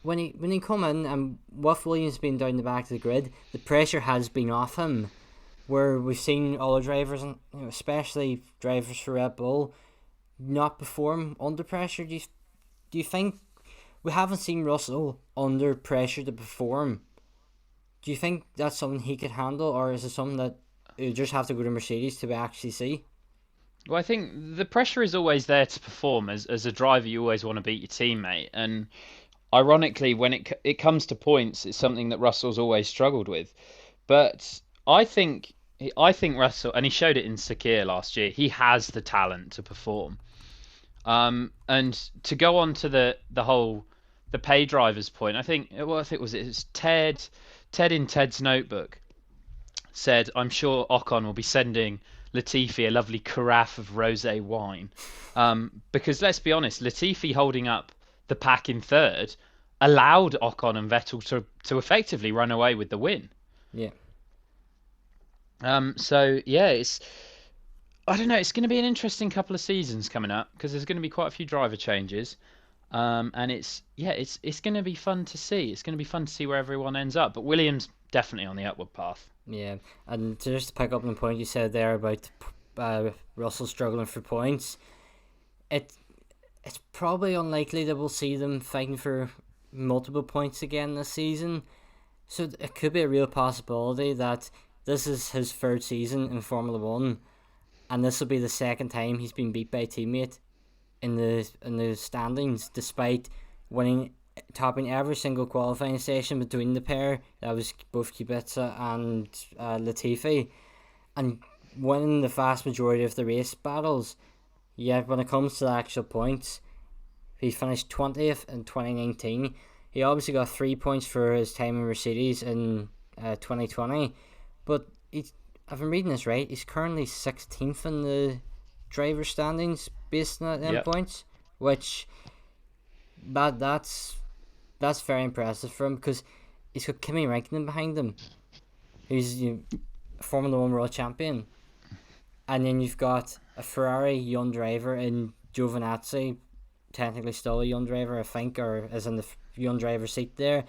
when he come in, and with Williams being down the back of the grid, the pressure has been off him. Where we've seen other drivers, and especially drivers for Red Bull, not perform under pressure. Do you think we haven't seen Russell under pressure to perform? Do you think that's something he could handle, or is it something that you just have to go to Mercedes to actually see? Well, I think the pressure is always there to perform. As a driver, you always want to beat your teammate, and ironically, when it comes to points, it's something that Russell's always struggled with. But I think Russell, and he showed it in Sakir last year, he has the talent to perform. And to go on to the pay drivers point, I think it was Ted in Ted's notebook said, I'm sure Ocon will be sending Latifi a lovely carafe of rosé wine, because let's be honest, Latifi holding up the pack in third allowed Ocon and Vettel to effectively run away with the win. Yeah. So yeah, I don't know. It's going to be an interesting couple of seasons coming up because there's going to be quite a few driver changes, and it's going to be fun to see. It's going to be fun to see where everyone ends up. But Williams definitely on the upward path. Yeah, and just to pick up on the point you said there about Russell struggling for points, it's probably unlikely that we'll see them fighting for multiple points again this season. So it could be a real possibility that this is his third season in Formula One, and this will be the second time he's been beat by a teammate in the standings, despite topping every single qualifying session between the pair. That was both Kubica and Latifi, and winning the vast majority of the race battles. Yet when it comes to the actual points, he finished 20th in 2019. He obviously got 3 points for his time in Mercedes in 2020, but if I'm reading this right, he's currently 16th in the driver standings based on them points, which that's very impressive for him, because he's got Kimi Räikkönen behind him, who's a Formula One world champion, and then you've got a Ferrari young driver in Giovinazzi, technically still a young driver, I think, or is in the young driver seat there,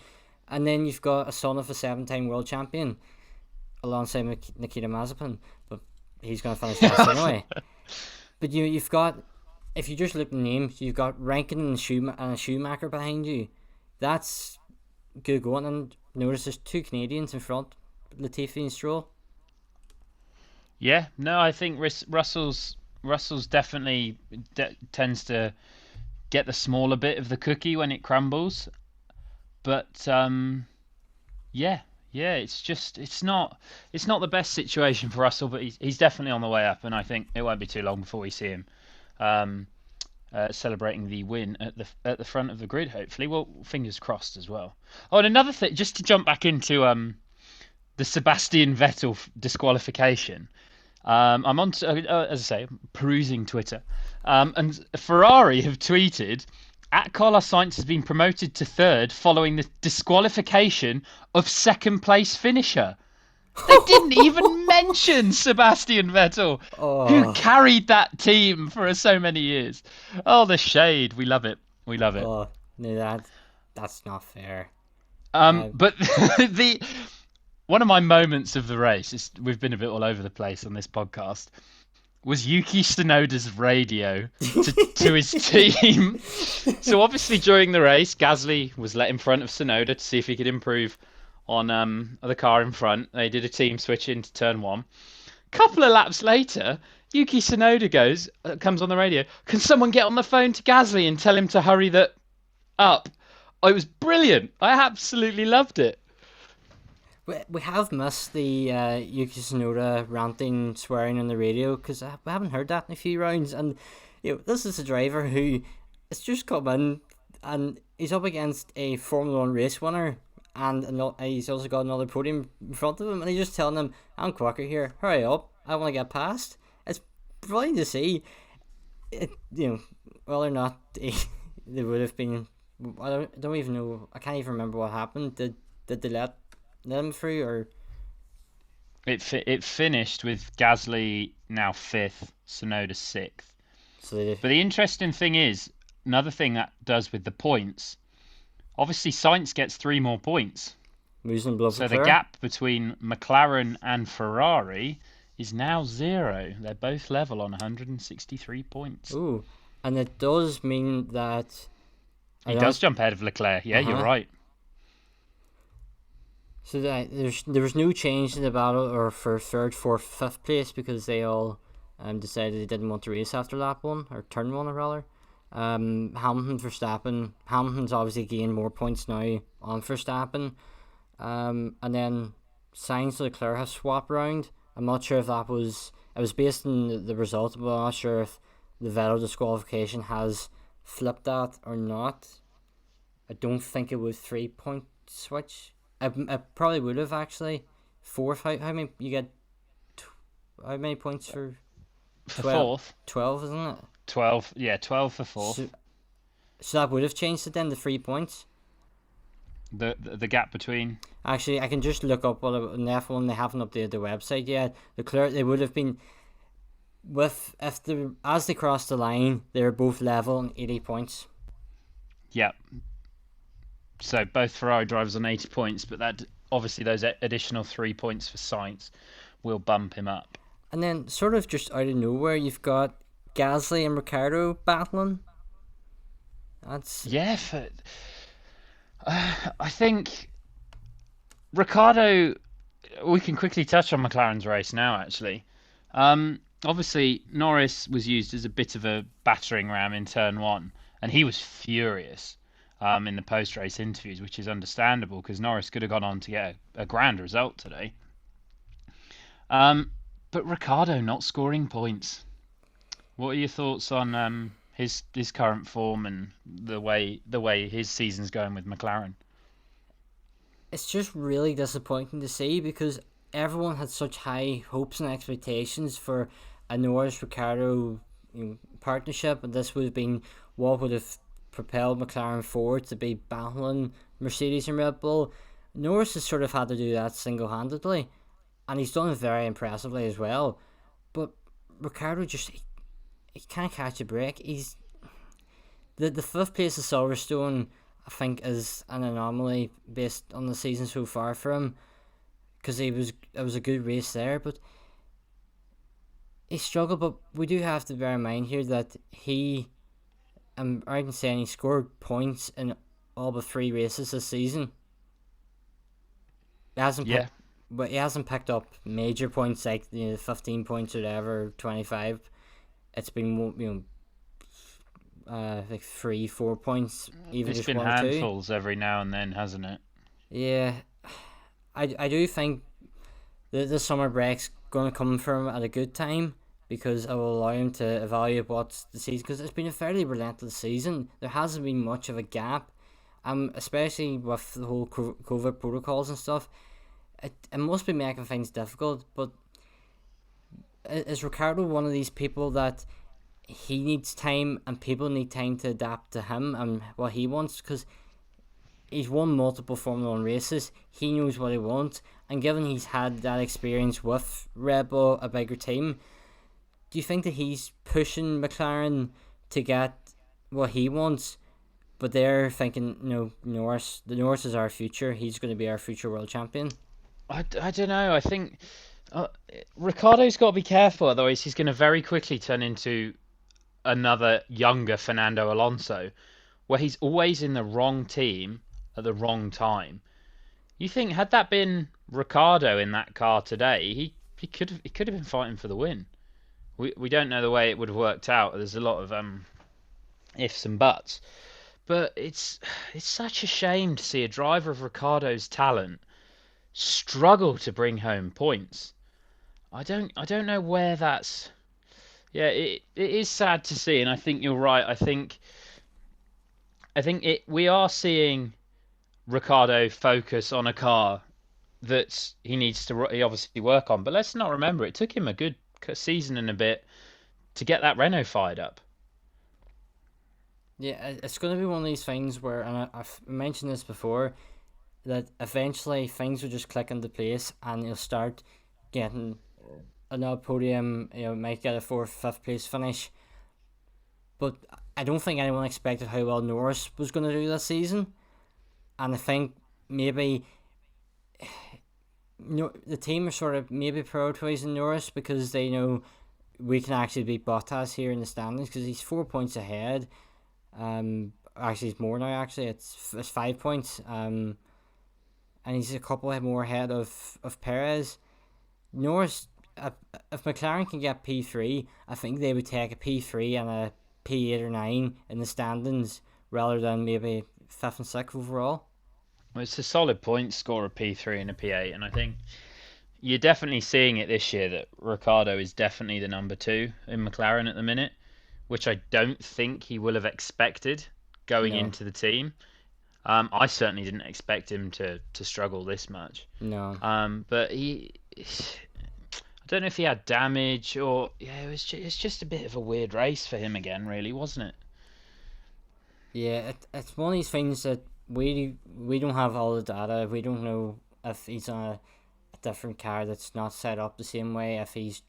and then you've got a son of a 7-time world champion alongside Nikita Mazepin, but he's going to finish last anyway. But you've got, if you just look at the names, you've got Rankine and a Schumacher behind you. That's good going. And notice there's 2 Canadians in front, Latifi and Stroll. Yeah, no, I think Russell's definitely tends to get the smaller bit of the cookie when it crumbles. But it's not the best situation for Russell, but he's definitely on the way up, and I think it won't be too long before we see him celebrating the win at the front of the grid. Hopefully, well, fingers crossed as well. Oh, and another thing, just to jump back into the Sebastian Vettel disqualification. I'm on, as I say, perusing Twitter, and Ferrari have tweeted, at Carlos Sainz has been promoted to third following the disqualification of second place finisher. They didn't even mention Sebastian Vettel, who Oh, carried that team for so many years. Oh, the shade. We love it. We love it. oh, no, that's not fair. But the one of my moments of the race is we've been a bit all over the place on this podcast. Was Yuki Tsunoda's radio to his team. So obviously during the race, Gasly was let in front of Tsunoda to see if he could improve on the car in front. They did a team switch into turn one. Couple of laps later, Yuki Tsunoda comes on the radio. Can someone get on the phone to Gasly and tell him to hurry that up? Oh, it was brilliant. I absolutely loved it. We have missed the Yuki Tsunoda ranting, swearing on the radio because we haven't heard that in a few rounds. And this is a driver who has just come in and he's up against a Formula One race winner, and he's also got another podium in front of him, and he's just telling him, "I'm quicker here. Hurry up! I want to get past." It's brilliant to see. Whether or not they would have been. I don't even know. I can't even remember what happened. Did they let them through, or It finished with Gasly now fifth, Tsunoda sixth. so But the interesting thing is, another thing that does with the points, obviously Sainz gets 3 more points. losing blood? So the gap between McLaren and Ferrari is now 0. They're both level on 163 points. Ooh, and it does mean that He does jump ahead of Leclerc. Yeah, you're right. So there was no change in the battle or for third, fourth, fifth place because they all decided they didn't want to race after lap one or turn one, or rather. Hamilton, Verstappen. Hamilton's obviously gained more points now on Verstappen. And then Sainz and Leclerc have swapped around. I'm not sure if it was based on the result, but I'm not sure if the Vettel disqualification has flipped that or not. I don't think it was 3-point switch. I probably would have actually. Fourth, how many you get? How many points for? For fourth. 12, isn't it? 12, yeah, 12 for fourth. So that would have changed it then to 3 points. The gap between. Actually, I can just look up what in F1 they haven't updated the website yet. They would have been as they crossed the line, they were both level on 80 points. Yeah. So both Ferrari drivers on 80 points, but that obviously those additional 3 points for Sainz will bump him up. And then, sort of just out of nowhere, you've got Gasly and Ricciardo battling. I think Ricciardo. We can quickly touch on McLaren's race now. Actually, obviously Norris was used as a bit of a battering ram in turn one, and he was furious. In the post-race interviews, which is understandable because Norris could have gone on to get a grand result today. But Ricciardo not scoring points. What are your thoughts on his current form and the way his season's going with McLaren? It's just really disappointing to see because everyone had such high hopes and expectations for a Norris-Ricciardo partnership, and this would have been what would have propelled McLaren forward to be battling Mercedes and Red Bull. Norris has sort of had to do that single-handedly, and he's done it very impressively as well. But Ricciardo just he can't catch a break. He's the fifth place of Silverstone, I think, is an anomaly based on the season so far for him, because it was a good race there, but he struggled. But we do have to bear in mind here that I'm right in saying he scored points in all but 3 races this season. He hasn't picked up major points like 15 points or whatever, 25. It's been like 3-4 points, even It's just been 1 or 2. handfuls every now and then, hasn't it? Yeah, I do think the summer break's going to come for him at a good time, because it will allow him to evaluate what's the season, because it's been a fairly relentless season. There hasn't been much of a gap, especially with the whole COVID protocols and stuff. It must be making things difficult, but is Ricardo one of these people that he needs time and people need time to adapt to him and what he wants? Because he's won multiple Formula 1 races, he knows what he wants, and given he's had that experience with Red Bull, a bigger team, do you think that he's pushing McLaren to get what he wants, but they're thinking, no, Norris is our future, he's going to be our future world champion? I don't know. I think Ricardo's got to be careful, otherwise he's going to very quickly turn into another younger Fernando Alonso, where he's always in the wrong team at the wrong time. You think had that been Ricardo in that car today, he could have been fighting for the win. We don't know the way it would have worked out. There's a lot of ifs and buts, but it's such a shame to see a driver of Ricardo's talent struggle to bring home points. I don't know where that's. Yeah, it is sad to see, and I think you're right. I think we are seeing Ricardo focus on a car that he obviously work on. But let's not remember, it took him a good season and a bit to get that Renault fired up. Yeah, it's going to be one of these things where, and I've mentioned this before, that eventually things will just click into place and you'll start getting another podium, might get a 4th, 5th place finish. But I don't think anyone expected how well Norris was going to do this season. And I think maybe the team are sort of maybe prioritising Norris because they know we can actually beat Bottas here in the standings because he's 4 points ahead. Actually, it's more now. Actually, it's 5 points. And he's a couple more ahead of Perez. Norris, if McLaren can get P3, I think they would take a P3 and a P8 or 9 in the standings rather than maybe 5th and 6th overall. Well, it's a solid point score, a P3 and a P8, and I think you're definitely seeing it this year that Ricciardo is definitely the number 2 in McLaren at the minute, which I don't think he will have expected going into the team. I certainly didn't expect him to struggle this much. No. But I don't know if he had damage or it's just a bit of a weird race for him again, really, wasn't it? Yeah, it's one of these things that we don't have all the data. We don't know if he's on a different car that's not set up the same way. If he's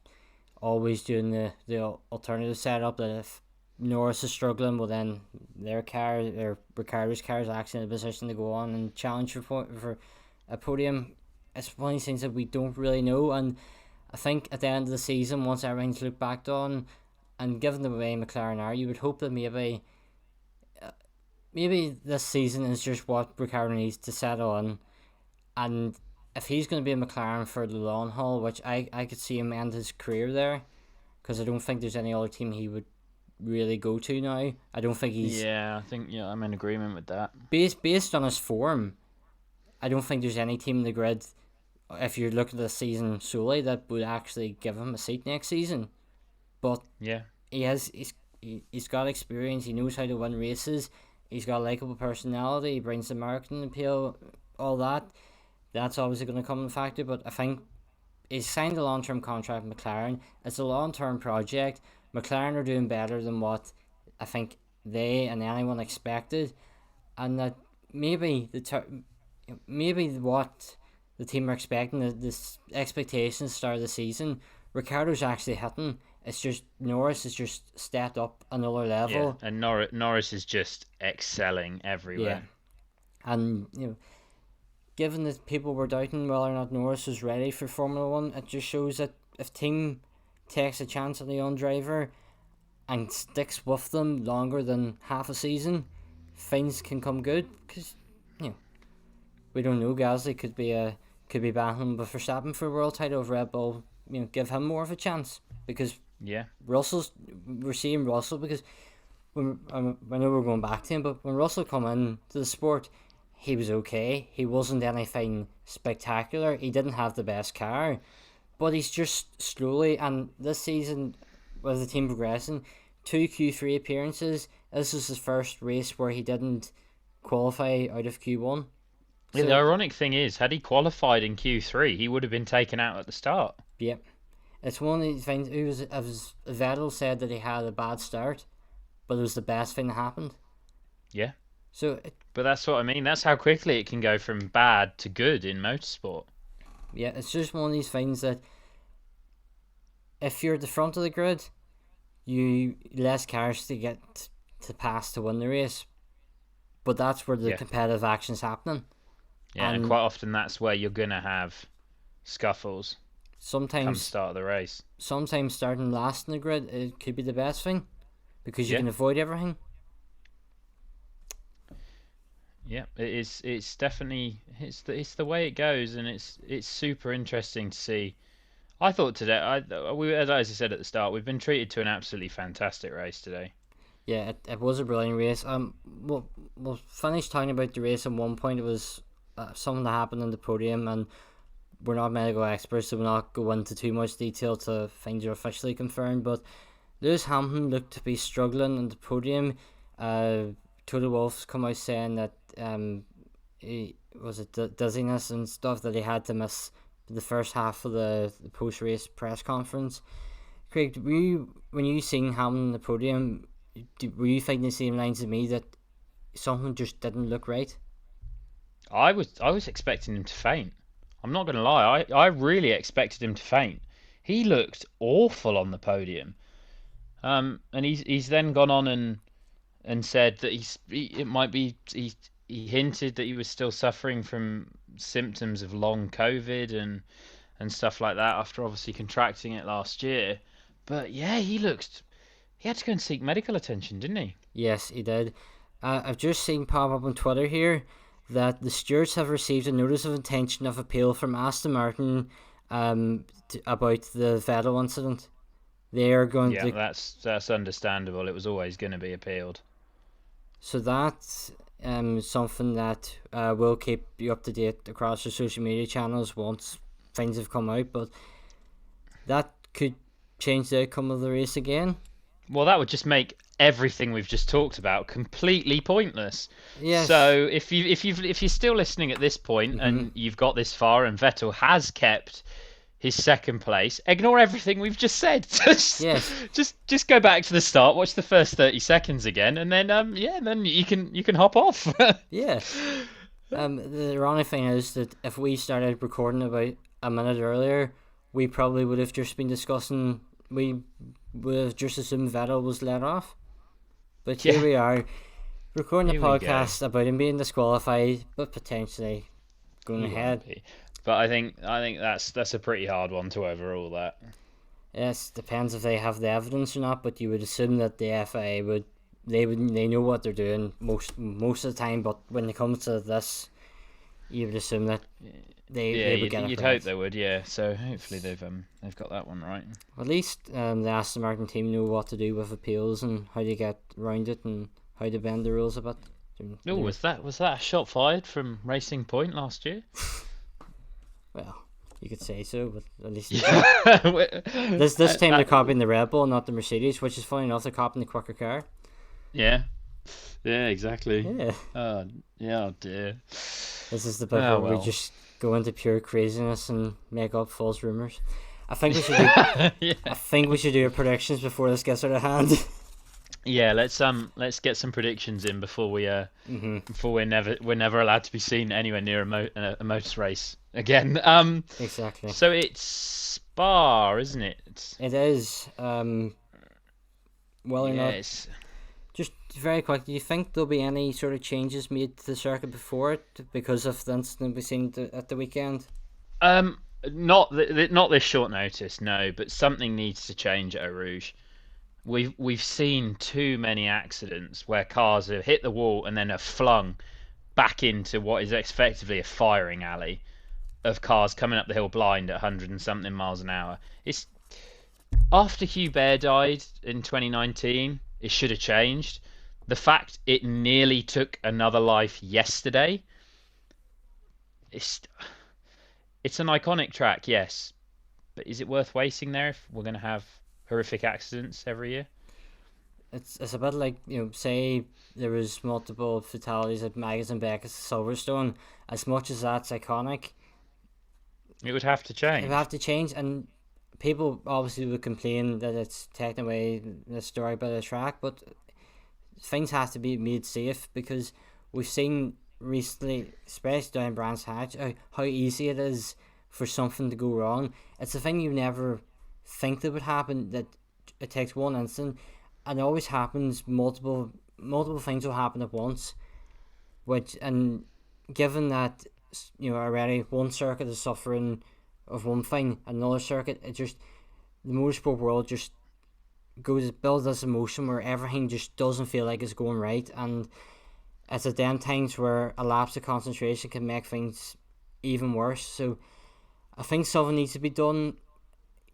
always doing the alternative setup, that if Norris is struggling, well then their car or Ricciardo's car is actually in a position to go on and challenge for a podium. It's one of these things that we don't really know, and I think at the end of the season, once everything's looked back on, and given the way McLaren are, you would hope that maybe this season is just what Ricciardo needs to settle on, and if he's going to be a McLaren for the long haul, which I could see him end his career there, because I don't think there's any other team he would really go to now. I don't think he's... Yeah, I think I'm in agreement with that. Based on his form, I don't think there's any team in the grid, if you're looking at the season solely, that would actually give him a seat next season. But yeah, he's got experience, he knows how to win races, he's got a likeable personality, he brings the marketing appeal, all that. That's obviously going to come in factor, but I think he's signed a long-term contract with McLaren. It's a long-term project. McLaren are doing better than what I think they and anyone expected, and that maybe what the team are expecting, the expectations start of the season, Ricciardo's actually hitting. It's just Norris has just stepped up another level. Yeah, and Norris is just excelling everywhere. Yeah. And given that people were doubting whether or not Norris was ready for Formula 1, it just shows that if team takes a chance on the young driver and sticks with them longer than half a season, things can come good. Because we don't know, Gasly could be battling with Verstappen for a world title if Red Bull give him more of a chance, because we're seeing Russell, because I know we're going back to him, but when Russell come in to the sport, he was okay. He wasn't anything spectacular. He didn't have the best car, but he's just slowly, and this season with the team progressing, two Q3 appearances. This was his first race where he didn't qualify out of Q1. Yeah, the So, ironic thing is, had he qualified in Q3, he would have been taken out at the start. yeah, it's one of these things. Vettel said that he had a bad start, but it was the best thing that happened. Yeah, So, but that's what I mean. That's how quickly it can go from bad to good in motorsport. yeah, it's just one of these things that if you're at the front of the grid, you less cars to get to pass to win the race, but that's where the Yeah, competitive action's happening. yeah, and And quite often that's where you're gonna have scuffles come sometimes, start of the race. sometimes starting last in the grid, it could be the best thing because you Yeah, can avoid everything. yeah, it is. It's definitely it's the way it goes, and it's super interesting to see. I thought today, as I said at the start, we've been treated to an absolutely fantastic race today. Yeah, it was a brilliant race. We'll finish talking about the race at one point. It was something that happened on the podium, and we're not medical experts, so we'll not go into too much detail to things are officially confirmed. But Lewis Hamilton looked to be struggling on the podium. Toto Wolff's come out saying that he was it dizziness and stuff that he had to miss the first half of the post race press conference. Craig, when you seen Hamilton on the podium, were you thinking the same lines as me that something just didn't look right? I was expecting him to faint. I'm not going to lie. I really expected him to faint. He looked awful on the podium. And he's then gone on and said that it might be he hinted that he was still suffering from symptoms of long COVID and stuff like that after obviously contracting it last year. But yeah, he had to go and seek medical attention, didn't he? Yes, he did. I've just seen pop up on Twitter here that the stewards have received a notice of intention of appeal from Aston Martin about the Vettel incident. They are going Yeah, to. that's understandable. It was always going to be appealed. So that's something that will keep you up to date across the social media channels once things have come out. But that could change the outcome of the race again. Well, that would just make everything we've just talked about completely pointless. Yes. So if you're still listening at this point Mm-hmm. and you've got this far and Vettel has kept his second place, ignore everything we've just said. just Yes. just go back to the start, watch the first 30 seconds again, and then then you can hop off. Yeah. The ironic thing is that if we started recording about a minute earlier, we probably would have just been discussing. We would have just assumed Vettel was let off, but here Yeah, we are recording a here we go. podcast about him being disqualified, but potentially going He ahead. won't be. But I think that's a pretty hard one to overrule that. Yes, depends if they have the evidence or not, but you would assume that the FIA they know what they're doing most of the time. But when it comes to this, you would assume that Yeah, they would you'd, get it you'd hope correct. they would, yeah. So hopefully they've got that one right. At least the Aston Martin team know what to do with appeals and how to get around it and how to bend the rules a bit. Oh, was that a shot fired from Racing Point last year? Well, you could say so, but at least Yeah. this time they're copying the Red Bull, not the Mercedes, which is funny enough. They're copying the quicker car. Yeah. Yeah, exactly. Yeah, Yeah, oh dear. this is the bit Oh where we well. just go into pure craziness and make up false rumors. I think we should do. I Yeah. think we should do our predictions before this gets out of hand. Yeah, let's get some predictions in before hmm we're never allowed to be seen anywhere near a motor race again. Exactly. So it's Spa, isn't it? It is. Well or not. Yes. Just very quick, do you think there'll be any sort of changes made to the circuit before it because of the incident we seen at the weekend? Um, not this short notice, no. But something needs to change at Eau Rouge. We've seen too many accidents where cars have hit the wall and then are flung back into what is effectively a firing alley of cars coming up the hill blind at 100 and something miles an hour. It's after Hugh Bear died in 2019, it should have changed. The fact it nearly took another life yesterday, it's it's an iconic track, yes, but is it worth wasting there if we're going to have horrific accidents every year. It's a bit like, say there was multiple fatalities at Maggotts and Beckett's Silverstone. As much as that's iconic, It would have to it would have change. to change, and people obviously would complain that it's taking away the story by the track, but things have to be made safe because we've seen recently, especially down in Brands Hatch, how easy it is for something to go wrong. It's a thing you never think that would happen, that it takes one instant, and it always happens. Multiple things will happen at once, which, and given that, already one circuit is suffering of one thing, another circuit, it just, the motorsport world just builds this emotion where everything just doesn't feel like it's going right, and it's at them times where a lapse of concentration can make things even worse. So I think something needs to be done.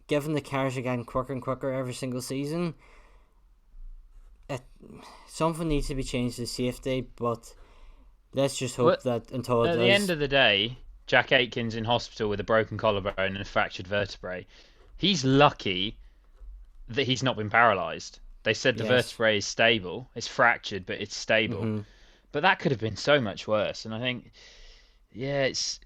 Given the cars are getting quicker and quicker every single season, it something needs to be changed to safety. But let's just Well, hope that until it at the end does. of the day, Jack Aitken's in hospital with a broken collarbone and a fractured vertebrae. He's lucky that he's not been paralysed. They said the Yes. vertebrae is stable. It's fractured, but it's stable. Mhm. But that could have been so much worse. And I think, yeah, it's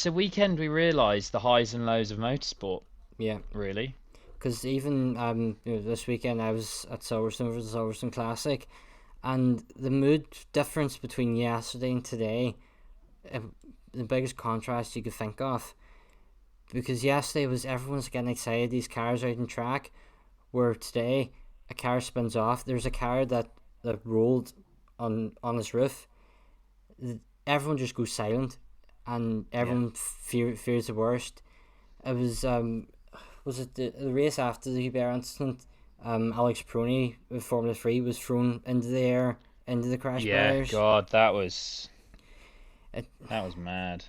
a weekend we realise the highs and lows of motorsport. Yeah. Really. Because even this weekend I was at Silverstone for the Silverstone Classic, and the mood difference between yesterday and today, uh, the biggest contrast you could think of. Because yesterday was everyone's getting excited, these cars out in track, where today a car spins off. There's a car that rolled on his roof. Everyone just goes silent, and Yeah. everyone fears the worst. It was it the race after the Hubert incident? Alex Peroni with Formula 3 was thrown into the air, into the crash Yeah. barriers. God, It, that was mad.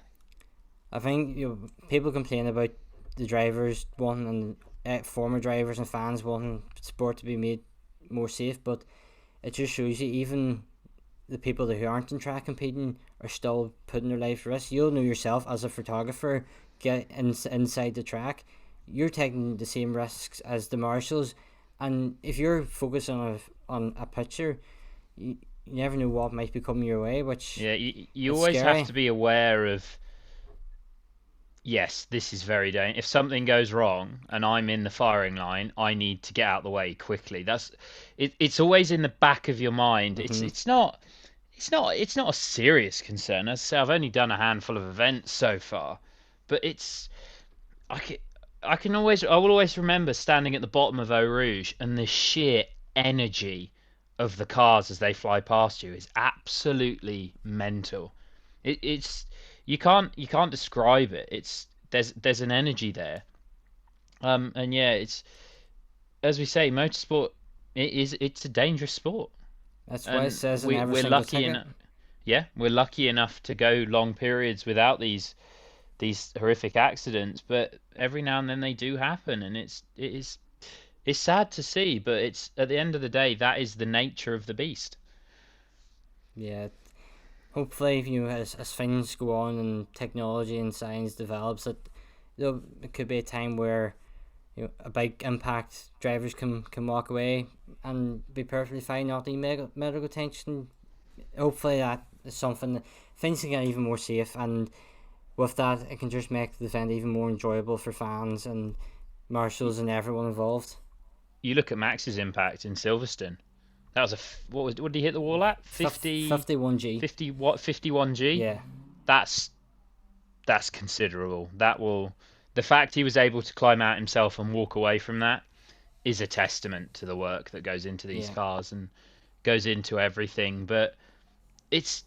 I think people complain about the drivers wanting, and former drivers and fans wanting sport to be made more safe, but it just shows you even the people who aren't in track competing are still putting their lives at risk. You'll know yourself as a photographer, inside the track, you're taking the same risks as the marshals, and if you're focused on a picture, you never know what might be coming your way, which Yeah. You it's always have scary. to be aware of. Yes, this is very dangerous. If something goes wrong and I'm in the firing line, I need to get out of the way quickly. That's it. It's always in the back of your mind. It's Hmm. it's not it's not a serious concern. As I say, I've only done a handful of events so far, but I can, I will always remember standing at the bottom of Eau Rouge and the sheer energy of the cars as they fly past you is absolutely mental. It's you can't describe it. It's there's an energy there. And yeah, it's as we say, motorsport it's a dangerous sport, That's why it and says in every we're single lucky ticket. enough. Yeah, we're lucky enough to go long periods without these horrific accidents, but every now and then they do happen, and it's sad to see, but it's at the end of the day that is the nature of the beast. Yeah, hopefully, as things go on and technology and science develops, that it could be a time where a big impact drivers can walk away and be perfectly fine, not need medical attention. Hopefully, that is something that things can get even more safe, and with that, it can just make the event even more enjoyable for fans and marshals and everyone involved. You look at Max's impact in Silverstone. That was what did he hit the wall at? 50 51G. 50 what 51G? Yeah, That's that's considerable. That will the fact he was able to climb out himself and walk away from that is a testament to the work that goes into these yeah, cars and goes into everything. But it's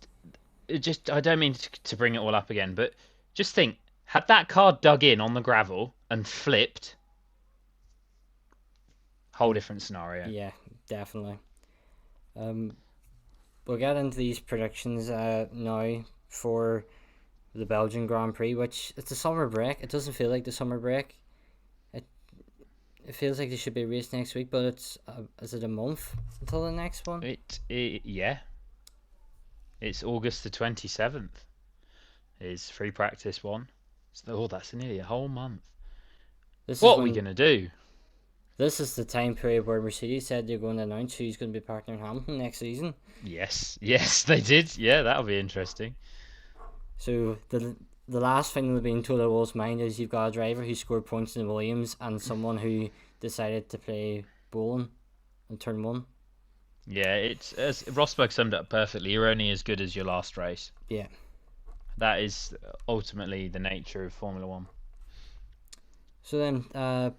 it just I don't mean to bring it all up again, but just think had that car dug in on the gravel and flipped, whole different scenario. yeah, definitely. Um, we'll get into these predictions now for the Belgian Grand Prix, which it's a summer break. It doesn't feel like the summer break. It it feels like there should be a race next week, but it's is it a month until the next one? It yeah, it's August the 27th is free practice one. So, oh, that's nearly a whole month. This is What are we when gonna do? this is the time period where Mercedes said they're going to announce who's going to be partnering Hamilton next season. Yes, they did. Yeah, that'll be interesting. So the last thing that'll be in Toto Wolff's mind is you've got a driver who scored points in the Williams and someone who decided to play bowling in turn 1. Yeah, it's as Rosberg summed it up perfectly. You're only as good as your last race. Yeah. That is ultimately the nature of Formula One. So then,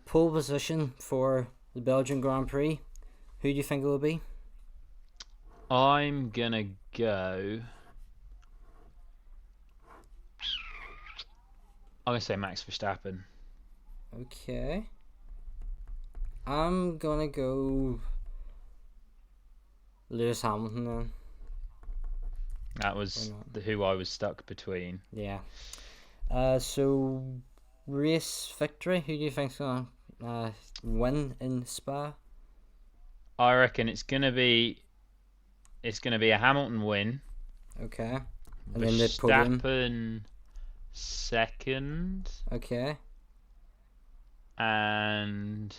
pole position for the Belgian Grand Prix. Who do you think it will be? I'm gonna go. I'm gonna say Max Verstappen. Okay. I'm gonna go Lewis Hamilton then. That was who I was stuck between. Yeah. So race victory. Who do you think's gonna win in Spa? I reckon it's gonna be a Hamilton win. Okay. And then the podium. Verstappen second. Okay. And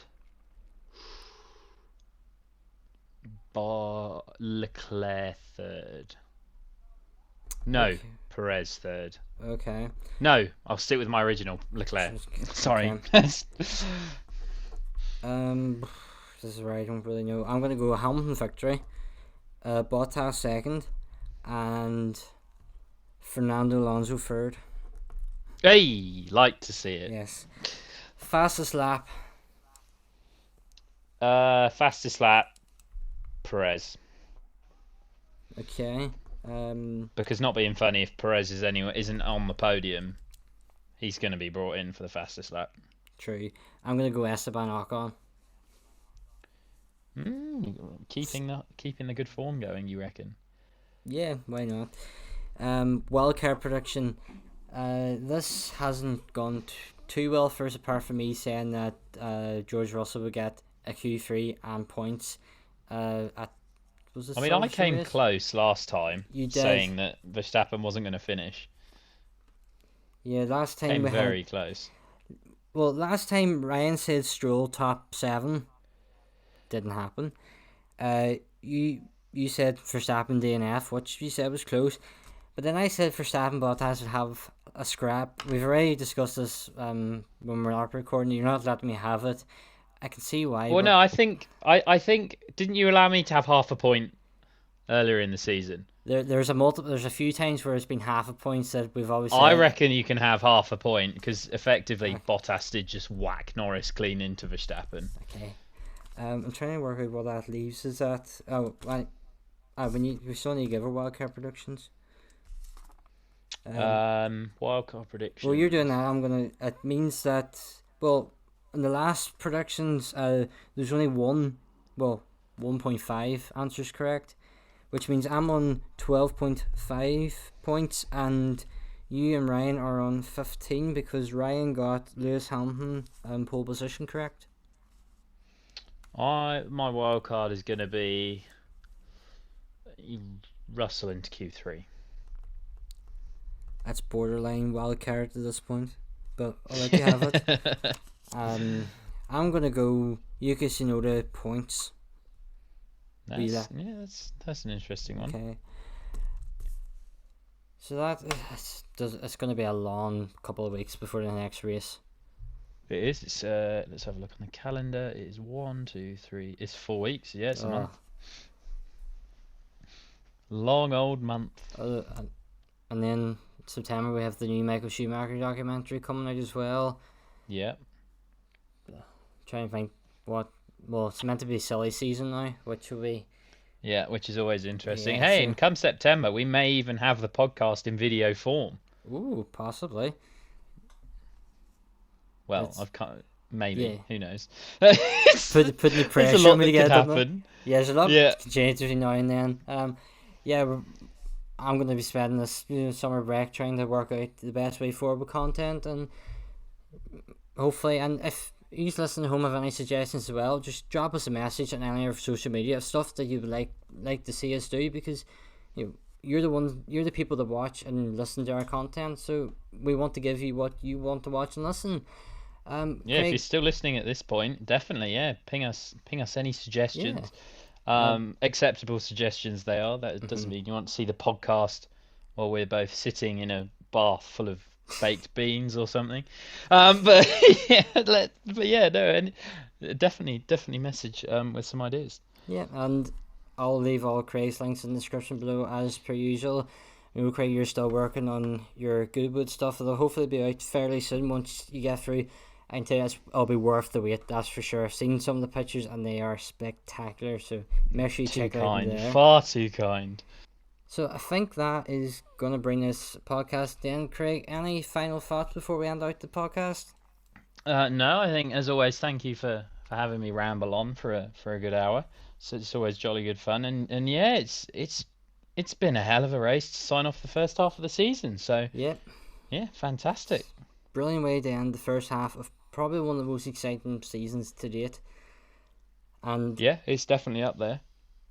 Leclerc third. No, Okay. Perez third. Okay. No, I'll stick with my original Leclerc. Sorry. Okay. This is where I don't really know. I'm gonna go Hamilton victory, Bottas second, and Fernando Alonso third. Hey, like to see it. Yes. Fastest lap. Fastest lap, Perez. Okay. Because not being funny, if Perez isn't on the podium, he's going to be brought in for the fastest lap. True. I'm gonna go Esteban Ocon. Keeping the good form going, you reckon? Yeah, why not? Wildcard prediction. This hasn't gone too well for us, apart from me saying that George Russell would get a Q3 and points. I came close last time, saying that Verstappen wasn't going to finish. Yeah, last time came very close. Well, last time Ryan said Stroll top 7. Didn't happen. You said Verstappen DNF, which you said was close. But then I said Verstappen Bottas would have a scrap. We've already discussed this when we're not recording. You're not letting me have it. I can see why. Well, no, I think didn't you allow me to have half a point earlier in the season? There's a few times where it's been half a point that we've always said. I reckon you can have half a point because effectively Bottas did just whack Norris clean into Verstappen. Okay. I'm trying to work out what that leaves us at. Oh, we still need to give our wildcard predictions. Wildcard predictions. Well, you're doing that. It means that, well, in the last predictions, there's only 1.5 answers correct, which means I'm on 12.5 points, and you and Ryan are on 15 because Ryan got Lewis Hamilton pole position correct. My wild card is going to be Russell into Q3. That's borderline wild card at this point, but I'll let you have it. I'm gonna go Yuki Tsunoda points. That's an interesting one. Okay. So it's gonna be a long couple of weeks before the next race. It is. It's let's have a look on the calendar. It is 1, 2, 3. It's 4 weeks. Yeah, it's a month. Long old month. And then September we have the new Michael Schumacher documentary coming out as well. Yeah. Trying to think it's meant to be silly season now, which will be. Yeah, which is always interesting. Yeah, and come September, we may even have the podcast in video form. Ooh, possibly. Well, maybe. Yeah. Who knows? Putting the pressure on me to get it happen. Yeah, there's a lot to change between now and then. I'm going to be spending this summer break trying to work out the best way forward with content, and hopefully, and if you listening at home have any suggestions as well, just drop us a message on any of our social media of stuff that you would like to see us do, because you're the people that watch and listen to our content, so we want to give you what you want to watch and listen. Yeah, if you're Craig, still listening at this point, definitely, yeah, ping us any yeah. suggestions. Uh, Acceptable suggestions they are. That doesn't mhm. mean you want to see the podcast while we're both sitting in a bath full of baked beans or something. But yeah, but yeah, no, and definitely message with some ideas. Yeah, and I'll leave all Craig's links in the description below as per usual. You know, Craig, you're still working on your Goodwood stuff. It'll hopefully be out fairly soon once you get through. I can tell you it'll be worth the wait, that's for sure. I've seen some of the pictures and they are spectacular, so make sure you Too check it out in kind, there. far too kind. So I think that is going to bring this podcast to end. Craig, any final thoughts before we end out the podcast? No, I think as always, thank you for having me ramble on for a good hour. So it's always jolly good fun, and yeah, it's been a hell of a race to sign off the first half of the season. So Yep. yeah, fantastic. Brilliant way to end the first half of probably one of the most exciting seasons to date. And Yeah, it's definitely up there.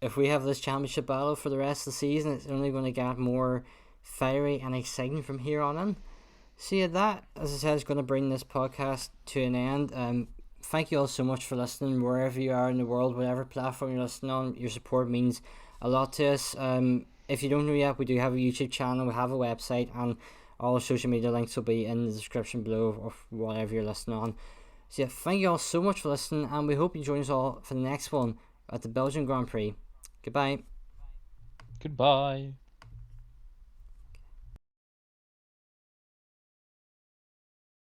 if we have this championship battle for the rest of the season, it's only going to get more fiery and exciting from here on in. So yeah, that, as I said, is going to bring this podcast to an end. Thank you all so much for listening, wherever you are in the world, whatever platform you're listening on. Your support means a lot to us. If you don't know yet, we do have a YouTube channel, we have a website, and all social media links will be in the description below of whatever you're listening on. So yeah, thank you all so much for listening, and we hope you join us all for the next one at the Belgian Grand Prix. Goodbye. Goodbye.